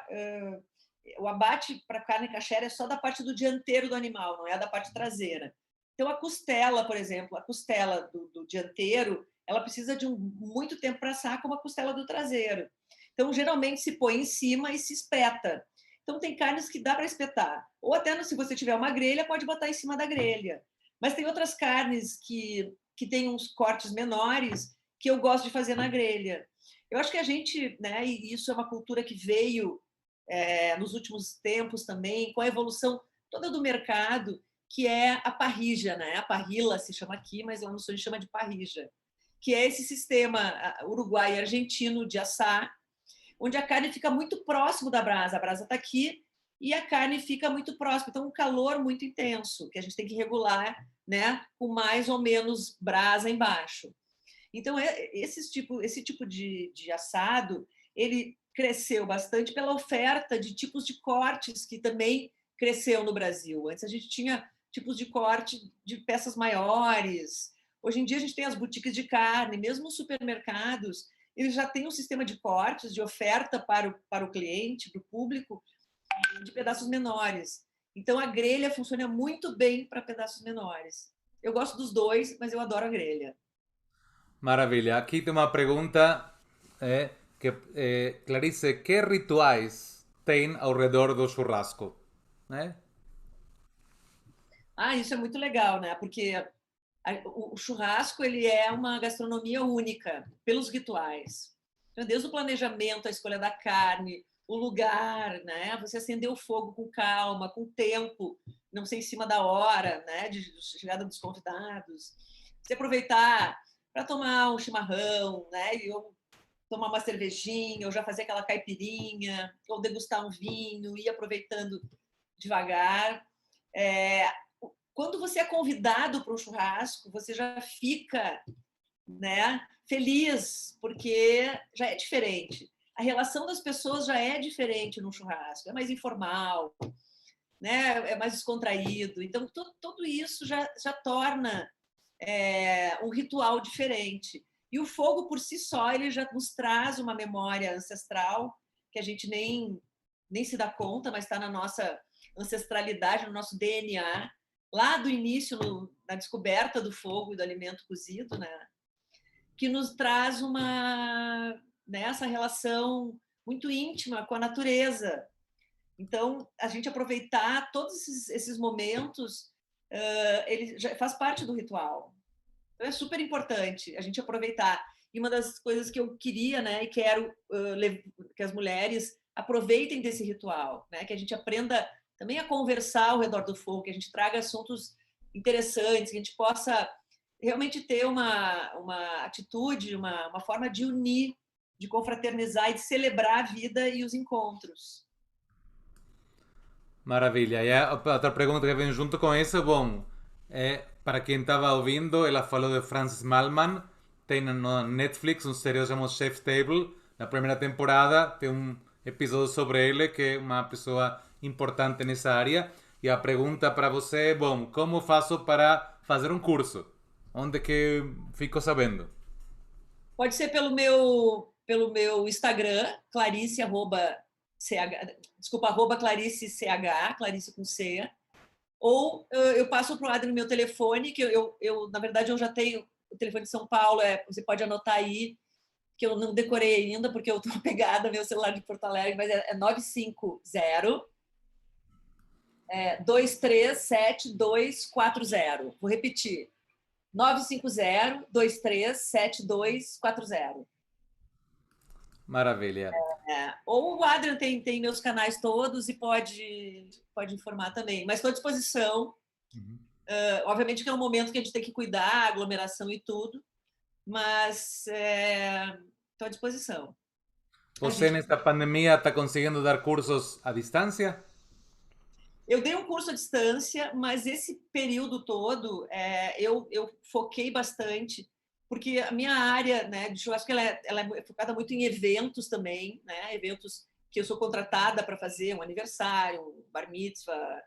o abate para carne kasher é só da parte do dianteiro do animal, não é da parte traseira. Então, a costela, por exemplo, a costela do dianteiro, ela precisa de muito tempo para assar, como a costela do traseiro. Então, geralmente, se põe em cima e se espeta. Então, tem carnes que dá para espetar. Ou até, se você tiver uma grelha, pode botar em cima da grelha. Mas tem outras carnes que têm uns cortes menores que eu gosto de fazer na grelha. Eu acho que a gente, né, e isso é uma cultura que veio nos últimos tempos também, com a evolução toda do mercado, que é a parrilla, né? A parrilla se chama aqui, mas lá no sul a gente chama de parrilla, que é esse sistema uruguaio e argentino de assar, onde a carne fica muito próximo da brasa. A brasa está aqui e a carne fica muito próxima. Então, um calor muito intenso, que a gente tem que regular, né, com mais ou menos brasa embaixo. Então, esse tipo de assado, ele cresceu bastante pela oferta de tipos de cortes que também cresceu no Brasil. Antes a gente tinha tipos de corte de peças maiores. Hoje em dia a gente tem as boutiques de carne, mesmo os supermercados, eles já têm um sistema de cortes, de oferta para o cliente, para o público, de pedaços menores. Então a grelha funciona muito bem para pedaços menores. Eu gosto dos dois, mas eu adoro a grelha. Maravilha. Aqui tem uma pergunta Clarice, que rituais tem ao redor do churrasco? Né? Ah, isso é muito legal, né? Porque o churrasco ele é uma gastronomia única pelos rituais. Então, desde o planejamento, a escolha da carne, o lugar, né? Você acender o fogo com calma, com tempo, não ser em cima da hora, né? De chegada dos convidados. Você aproveitar para tomar um chimarrão, né? E eu tomar uma cervejinha, ou já fazer aquela caipirinha, ou degustar um vinho, ir aproveitando devagar. É, quando você é convidado para um churrasco, você já fica, né, feliz, porque já é diferente. A relação das pessoas já é diferente no churrasco, é mais informal, né, é mais descontraído. Então, tudo isso já torna um ritual diferente. E o fogo, por si só, ele já nos traz uma memória ancestral que a gente nem se dá conta, mas está na nossa ancestralidade, no nosso DNA, lá do início, na descoberta do fogo e do alimento cozido, né? Que nos traz essa relação muito íntima com a natureza. Então, a gente aproveitar todos esses momentos, ele já faz parte do ritual. Então, é super importante a gente aproveitar. E uma das coisas que eu queria, né, e quero que as mulheres aproveitem desse ritual, né, que a gente aprenda também a conversar ao redor do fogo, que a gente traga assuntos interessantes, que a gente possa realmente ter uma atitude, uma forma de unir, de confraternizar e de celebrar a vida e os encontros. Maravilha. E a outra pergunta que vem junto com isso, bom, para quem estava ouvindo, ela falou de Frances Malman, tem no Netflix uma série chamada Chef's Table, na primeira temporada tem um episódio sobre ele, que é uma pessoa importante nessa área, e a pergunta para você é, bom, como faço para fazer um curso? Onde que fico sabendo? Pode ser pelo meu Instagram, Clarice, arroba Clarice CH, Clarice com C, ou eu passo para o Adri no meu telefone, que na verdade, eu já tenho o telefone de São Paulo, você pode anotar aí, que eu não decorei ainda, porque eu estou pegada no meu celular de Porto Alegre, mas é 950 237240. Vou repetir. 950-237240. Maravilha. Ou o Adrian tem meus canais todos e pode informar também. Mas estou à disposição. Obviamente que é um momento que a gente tem que cuidar, aglomeração e tudo, mas estou à disposição. Você, nesta pandemia, está conseguindo dar cursos à distância? Eu dei um curso à distância, mas esse período todo eu foquei bastante, porque a minha área, né, de churrasco ela é focada muito em eventos também, né, eventos que eu sou contratada para fazer, um aniversário, um bar mitzvah,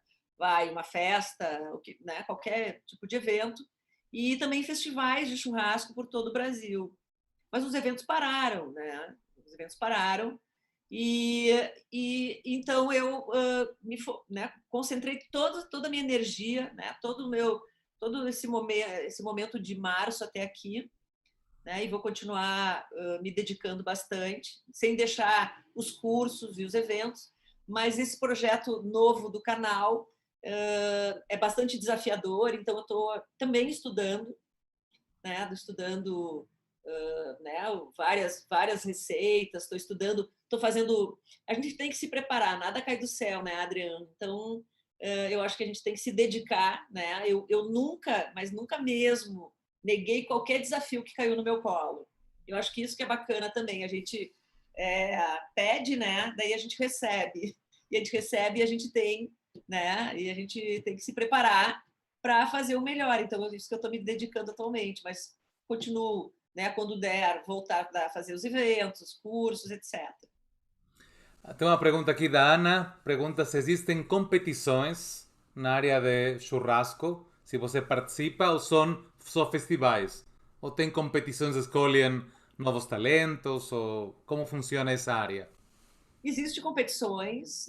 uma festa, né, qualquer tipo de evento, e também festivais de churrasco por todo o Brasil. Mas os eventos pararam, né? Os eventos pararam. E então eu concentrei toda a minha energia, né, todo esse momento de março até aqui, né, e vou continuar me dedicando bastante, sem deixar os cursos e os eventos, mas esse projeto novo do canal é bastante desafiador, então eu estou também estudando, né, né, várias receitas, estou estudando, estou fazendo. A gente tem que se preparar, nada cai do céu, né, Adriano? Então, eu acho que a gente tem que se dedicar, né? Eu nunca, mas nunca mesmo, neguei qualquer desafio que caiu no meu colo. Eu acho que isso que é bacana também, a gente pede, né? Daí a gente recebe. e a gente recebe e a gente tem, né? E a gente tem que se preparar para fazer o melhor. Então, é isso que eu estou me dedicando atualmente, mas continuo, né, quando der, voltar a fazer os eventos, cursos, etc. Tem uma pergunta aqui da Ana. Pergunta se existem competições na área de churrasco, se você participa ou são só festivais? Ou tem competições que escolhem novos talentos? Ou como funciona essa área? Existem competições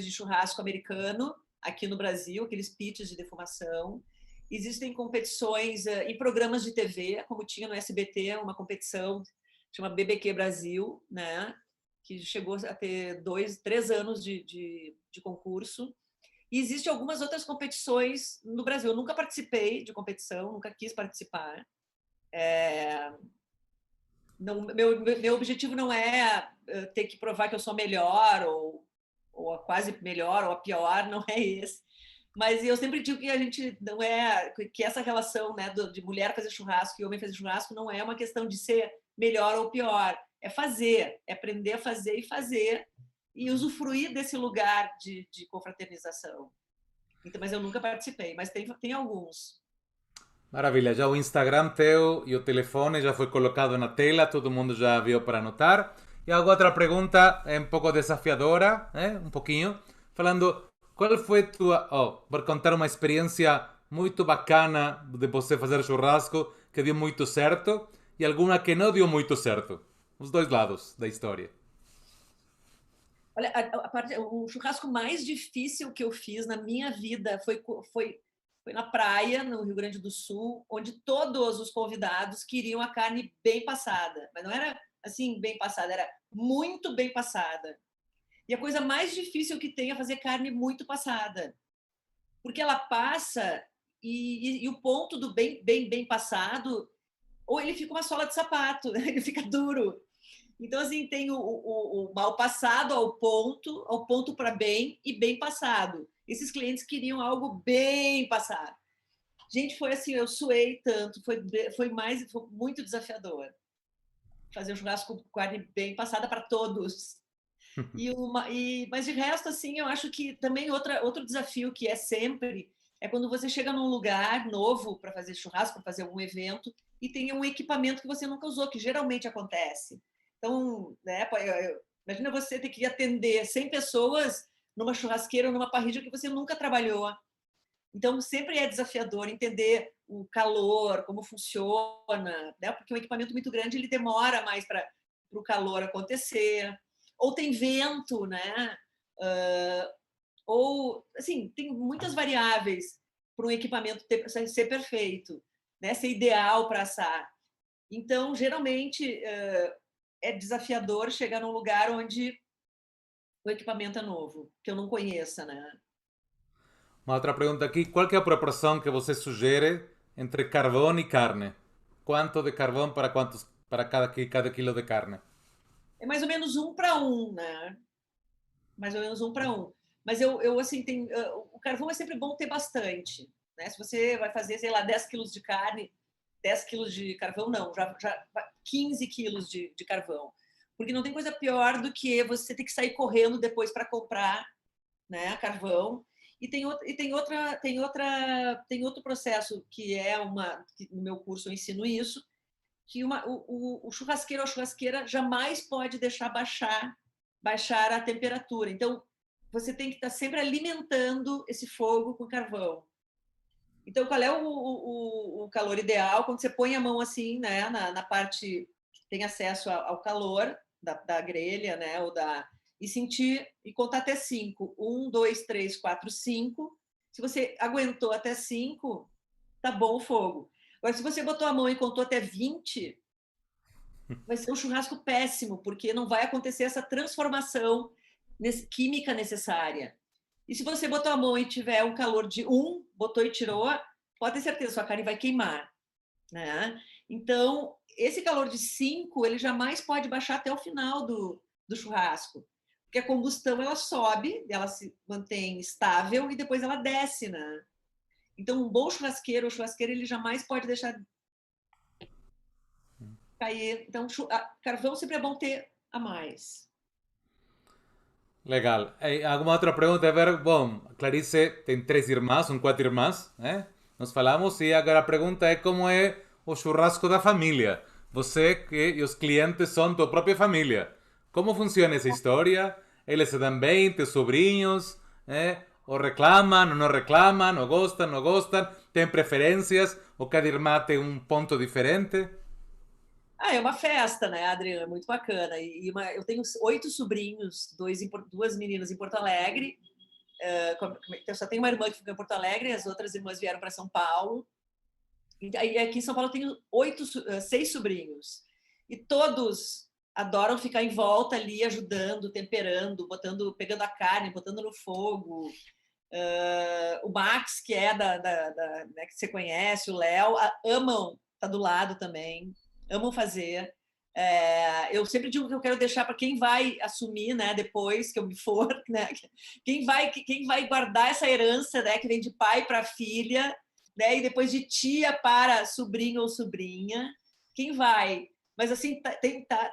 de churrasco americano aqui no Brasil, aqueles pits de defumação. Existem competições em programas de TV, como tinha no SBT, uma competição chama BBQ Brasil, né? Que chegou a ter 3 anos de concurso. E existem algumas outras competições no Brasil. Eu nunca participei de competição, nunca quis participar. Não, meu objetivo não é ter que provar que eu sou melhor ou a quase melhor ou a pior, não é esse. Mas eu sempre digo que a gente não é que essa relação, né, de mulher fazer churrasco e homem fazer churrasco não é uma questão de ser melhor ou pior, é fazer, é aprender a fazer e usufruir desse lugar de confraternização. Então, mas eu nunca participei, mas tem alguns. Maravilha, já o Instagram teu e o telefone já foi colocado na tela, todo mundo já viu para anotar. E agora outra pergunta, é um pouco desafiadora, um pouquinho, falando, qual foi tua... Oh, vou contar uma experiência muito bacana de você fazer churrasco, que deu muito certo, e alguma que não deu muito certo. Os dois lados da história. Olha, o churrasco mais difícil que eu fiz na minha vida foi na praia, no Rio Grande do Sul, onde todos os convidados queriam a carne bem passada. Mas não era assim, bem passada, era muito bem passada. E a coisa mais difícil que tem é fazer carne muito passada. Porque ela passa e o ponto do bem passado, ou ele fica uma sola de sapato, ele fica duro. Então, assim, tem o mal passado ao ponto para bem e bem passado. Esses clientes queriam algo bem passado. Gente, foi assim, eu suei tanto, foi muito desafiador. Fazer um churrasco com carne bem passada para todos. Mas de resto, assim, eu acho que também outro desafio que é sempre é quando você chega num lugar novo para fazer churrasco, para fazer algum evento, e tem um equipamento que você nunca usou, que geralmente acontece. Então, né, imagina você ter que atender 100 pessoas numa churrasqueira ou numa parrilha que você nunca trabalhou. Então, sempre é desafiador entender o calor, como funciona, né? Porque um equipamento muito grande ele demora mais para o calor acontecer. Ou tem vento, né? Ou, assim, tem muitas variáveis para um equipamento ser perfeito, né? Ser ideal para assar. Então, geralmente, é desafiador chegar num lugar onde o equipamento é novo, que eu não conheça, né? Uma outra pergunta aqui, qual que é a proporção que você sugere entre carvão e carne? Quanto de carvão para quantos para cada quilo de carne? É mais ou menos 1 para 1, né? Mais ou menos 1 para 1. Mas eu assim, o carvão é sempre bom ter bastante, né? Se você vai fazer, sei lá, 10 quilos de carne, 10 quilos de carvão, não, já 15 quilos de carvão. Porque não tem coisa pior do que você ter que sair correndo depois para comprar, né, carvão. E tem outro processo que que no meu curso eu ensino isso, que o churrasqueiro ou a churrasqueira jamais pode deixar baixar a temperatura. Então, você tem que estar sempre alimentando esse fogo com carvão. Então, qual é o calor ideal? Quando você põe a mão assim, né, na parte que tem acesso ao calor da grelha, né, e sentir e contar até 5. 1, 2, 3, 4, 5. Se você aguentou até 5, tá bom o fogo. Agora, se você botou a mão e contou até 20, vai ser um churrasco péssimo, porque não vai acontecer essa transformação química necessária. E se você botou a mão e tiver um calor de 1, botou e tirou, pode ter certeza, sua carne vai queimar, né? Então, esse calor de 5, ele jamais pode baixar até o final do churrasco. Porque a combustão, ela sobe, ela se mantém estável e depois ela desce, né? Então, um bom churrasqueiro ou churrasqueira, ele jamais pode deixar cair. Então, carvão sempre é bom ter a mais. Legal. Alguma outra pergunta? A ver, bom, Clarice tem três irmãs, são quatro irmãs, né? Nós falamos e agora a pergunta é como é o churrasco da família. Você e os clientes são tua própria família. Como funciona essa história? Eles se dão bem, teus sobrinhos, ou reclamam, ou não reclamam, ou gostam, não gostam, têm preferências, ou cada irmã tem um ponto diferente? Ah, é uma festa, né, Adriana? É muito bacana. Eu tenho 8 sobrinhos, duas meninas em Porto Alegre. Eu só tenho uma irmã que fica em Porto Alegre, as outras irmãs vieram para São Paulo. E aí, aqui em São Paulo eu tenho 6 sobrinhos. E todos adoram ficar em volta ali, ajudando, temperando, pegando a carne, botando no fogo. O Max, que é né, que você conhece, o Léo, amam estar do lado também, amam fazer. Eu sempre digo que eu quero deixar para quem vai assumir, né, depois que eu me for, né, quem vai guardar essa herança, né, que vem de pai para filha, né, e depois de tia para sobrinho ou sobrinha, quem vai? Mas assim,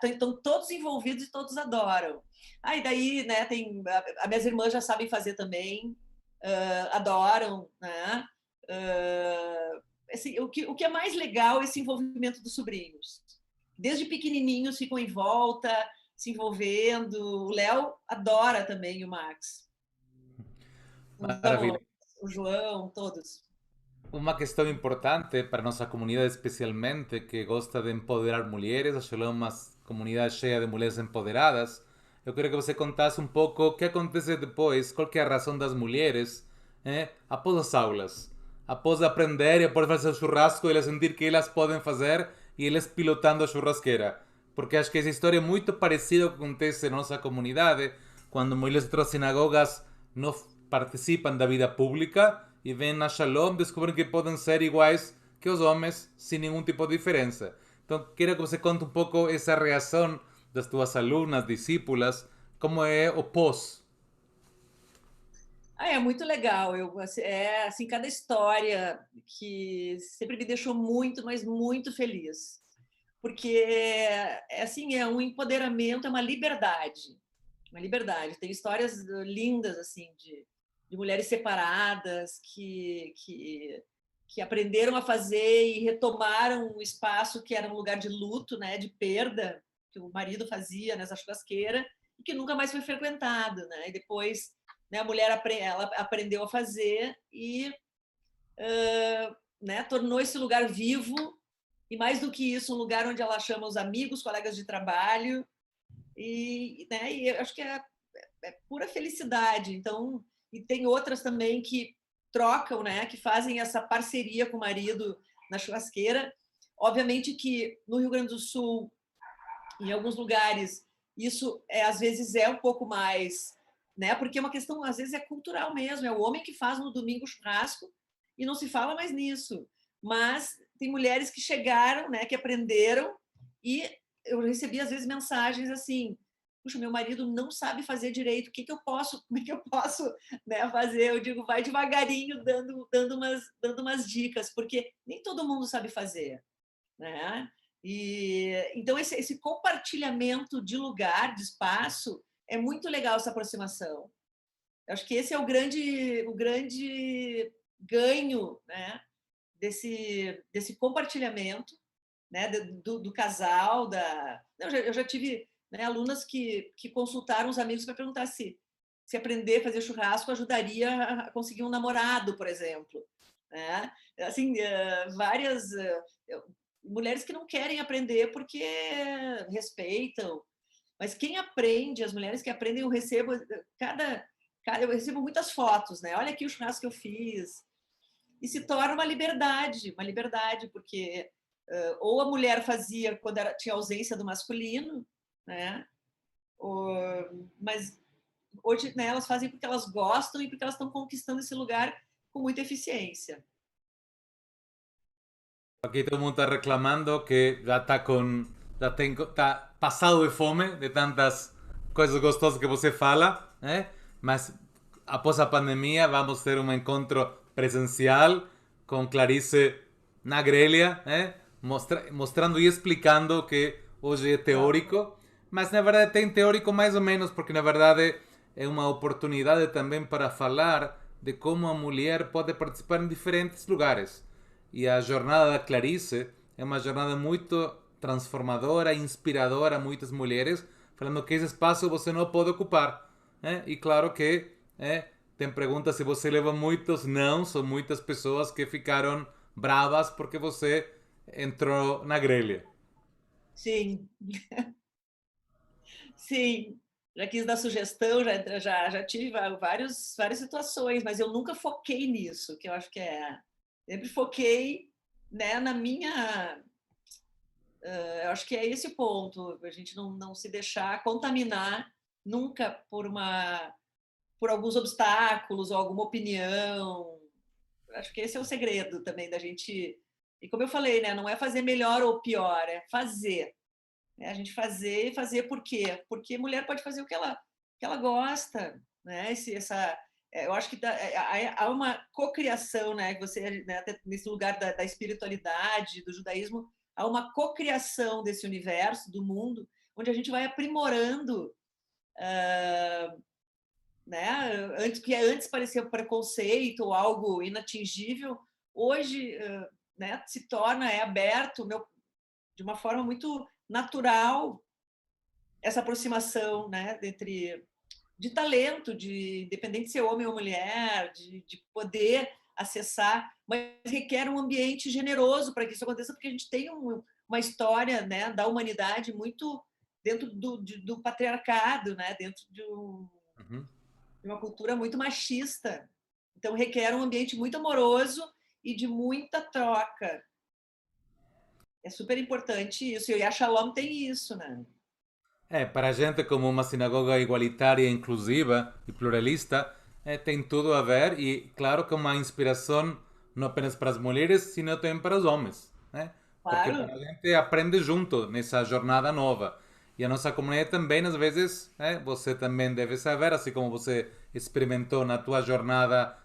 estão todos envolvidos e todos adoram. Aí daí, né, as minhas irmãs já sabem fazer também, adoram, né? Assim, o que é mais legal é esse envolvimento dos sobrinhos. Desde pequenininhos ficam em volta, se envolvendo. O Léo adora também o Max. Os Maravilha. anões, o João, todos. Uma questão importante para nossa comunidade, especialmente, que gosta de empoderar mulheres, a Shalom é uma comunidade cheia de mulheres empoderadas. Eu queria que você contasse um pouco o que acontece depois, qual que é a razão das mulheres, após as aulas. Após aprender e após fazer o churrasco, elas sentir que elas podem fazer e eles pilotando a churrasqueira. Porque acho que essa história é muito parecida ao que acontece na nossa comunidade, quando mulheres de outras sinagogas não participam da vida pública e vêm na Shalom, descobrem que podem ser iguais que os homens, sem nenhum tipo de diferença. Então, quero que você conte um pouco essa reação das tuas alunas, discípulas, como é o pós. É muito legal. É assim, cada história que sempre me deixou muito, mas muito feliz. Porque assim, é um empoderamento, é uma liberdade. Uma liberdade. Tem histórias lindas assim de mulheres separadas que aprenderam a fazer e retomaram um espaço que era um lugar de luto, né, de perda, que o marido fazia nessa churrasqueira e que nunca mais foi frequentado, né? E depois, né, a mulher ela aprendeu a fazer e né, tornou esse lugar vivo e, mais do que isso, um lugar onde ela chama os amigos, colegas de trabalho né, e eu acho que é pura felicidade. Então, e tem outras também que trocam, né, que fazem essa parceria com o marido na churrasqueira. Obviamente que no Rio Grande do Sul, em alguns lugares, isso às vezes é um pouco mais, né, porque é uma questão, às vezes é cultural mesmo, é o homem que faz no domingo churrasco e não se fala mais nisso. Mas tem mulheres que chegaram, né, que aprenderam, e eu recebi às vezes mensagens assim: puxa, meu marido não sabe fazer direito, como é que eu posso, né, fazer? Eu digo, vai devagarinho, dando umas dicas, porque nem todo mundo sabe fazer, né? E então esse compartilhamento de lugar, de espaço, é muito legal, essa aproximação. Eu acho que esse é o grande ganho, né, desse compartilhamento, né, do casal, eu já tive, né, alunas que consultaram os amigos para perguntar se aprender a fazer churrasco ajudaria a conseguir um namorado, por exemplo, né? Assim, várias mulheres que não querem aprender porque respeitam, mas quem aprende, as mulheres que aprendem, eu recebo eu recebo muitas fotos, né? Olha aqui o churrasco que eu fiz, e se torna uma liberdade, porque ou a mulher fazia quando tinha ausência do masculino, né? Mas hoje, né, elas fazem porque elas gostam e porque elas estão conquistando esse lugar com muita eficiência. Aqui todo mundo está reclamando que já está está passado de fome de tantas coisas gostosas que você fala, mas após a pandemia vamos ter um encontro presencial com Clarice na grelha, mostrando e explicando que hoje é teórico, mas na verdade tem teórico mais ou menos, porque na verdade é uma oportunidade também para falar de como a mulher pode participar em diferentes lugares. E a jornada da Clarice é uma jornada muito transformadora, inspiradora a muitas mulheres, falando que esse espaço você não pode ocupar. E claro que tem perguntas se você leva muitos não, são muitas pessoas que ficaram bravas porque você entrou na grelha. Sim, sim. Já quis dar sugestão, já tive várias situações, mas eu nunca foquei nisso, que eu acho que é. Sempre foquei, né, na minha. Eu acho que é esse o ponto, a gente não se deixar contaminar nunca por alguns obstáculos ou alguma opinião. Acho que esse é o segredo também da gente. E como eu falei, né, não é fazer melhor ou pior, é fazer. Né? A gente fazer por quê? Porque mulher pode fazer o que ela gosta. Né? Eu acho que há uma cocriação, né? Você, né, nesse lugar da espiritualidade, do judaísmo, há uma cocriação desse universo, do mundo, onde a gente vai aprimorando, né? Antes parecia preconceito ou algo inatingível, hoje, né, se torna, é aberto, de uma forma muito natural, essa aproximação, né, de talento, independente de ser homem ou mulher, de poder acessar, mas requer um ambiente generoso para que isso aconteça, porque a gente tem uma história, né, da humanidade muito dentro do patriarcado, né, dentro Uhum. de uma cultura muito machista. Então, requer um ambiente muito amoroso e de muita troca. É super importante isso. E a Shalom tem isso, né? Para a gente, como uma sinagoga igualitária, inclusiva e pluralista, tem tudo a ver e, claro, que é uma inspiração não apenas para as mulheres, sino também para os homens. Né? Porque Claro. a gente aprende junto nessa jornada nova. E a nossa comunidade também, às vezes, você também deve saber, assim como você experimentou na tua jornada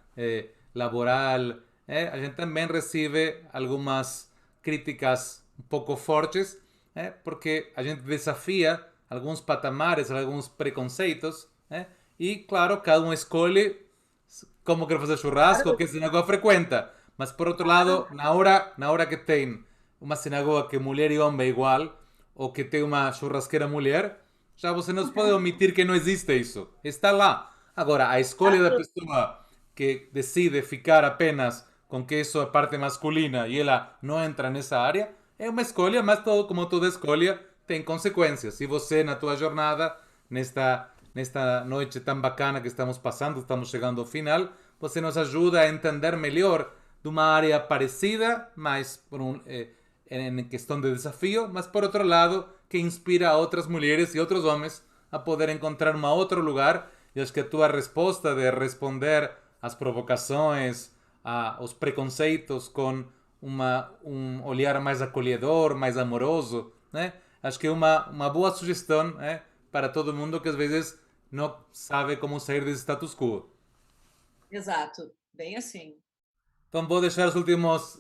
laboral, a gente também recebe algumas críticas um pouco fortes, porque a gente desafia alguns patamares, alguns preconceitos, e claro, cada um escolhe como quer fazer churrasco, que sinagoga frequenta. Mas por outro lado, na hora que tem uma sinagoga que mulher e homem é igual, ou que tem uma churrasqueira mulher, já você não pode omitir que não existe isso. Está lá. Agora, a escolha da pessoa que decide ficar apenas com que isso é parte masculina e ela não entra nessa área, é uma escolha, mas todo, como toda escolha, tem consequências. Se você, na tua jornada, nesta noite tão bacana que estamos passando, estamos chegando ao final, você nos ajuda a entender melhor de uma área parecida, mas em questão de desafio, mas por outro lado, que inspira a outras mulheres e outros homens a poder encontrar um outro lugar. E acho que a tua resposta de responder às provocações, aos preconceitos com um olhar mais acolhedor, mais amoroso, né? Acho que é uma boa sugestão, para todo mundo que às vezes não sabe como sair desse status quo. Exato. Bem assim. Então vou deixar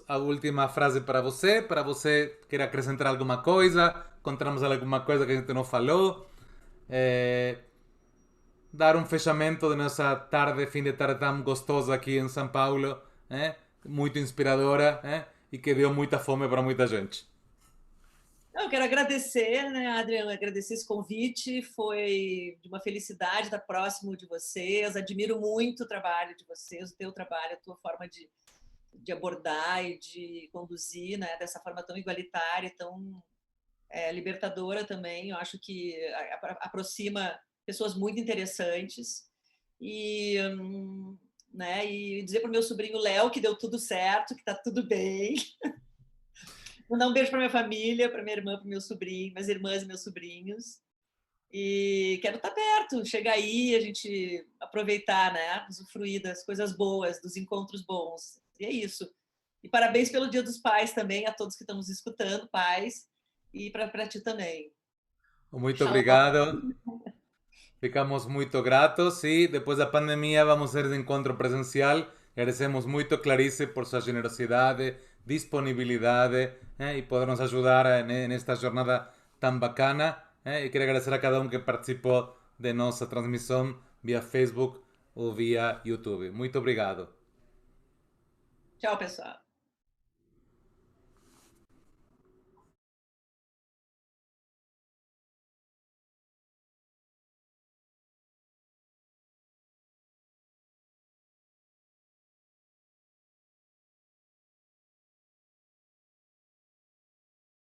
a última frase para você querer acrescentar alguma coisa, encontramos alguma coisa que a gente não falou, eh, dar um fechamento de nossa tarde, fim de tarde tão gostosa aqui em São Paulo, muito inspiradora, e que deu muita fome para muita gente. Eu quero agradecer, né, Adriana, agradecer esse convite, foi de uma felicidade estar próximo de vocês, admiro muito o trabalho de vocês, o teu trabalho, a tua forma de abordar e de conduzir, né, dessa forma tão igualitária, tão libertadora também. Eu acho que aproxima pessoas muito interessantes e, né, e dizer para o meu sobrinho Léo que deu tudo certo, que está tudo bem. Mandar um beijo para minha família, para minha irmã, para meus sobrinhos, minhas irmãs e meus sobrinhos. E quero estar perto, chegar aí, a gente aproveitar, né? Usufruir das coisas boas, dos encontros bons. E é isso. E parabéns pelo Dia dos Pais também, a todos que estão nos escutando, pais, e para ti também. Muito Shalom. obrigado. Ficamos muito gratos e depois da pandemia vamos ter de encontro presencial. Agradecemos muito, Clarice, por sua generosidade, disponibilidade e poder nos ajudar nesta jornada tão bacana. E quero agradecer a cada um que participou de nossa transmissão via Facebook ou via YouTube. Muito obrigado. Tchau, pessoal.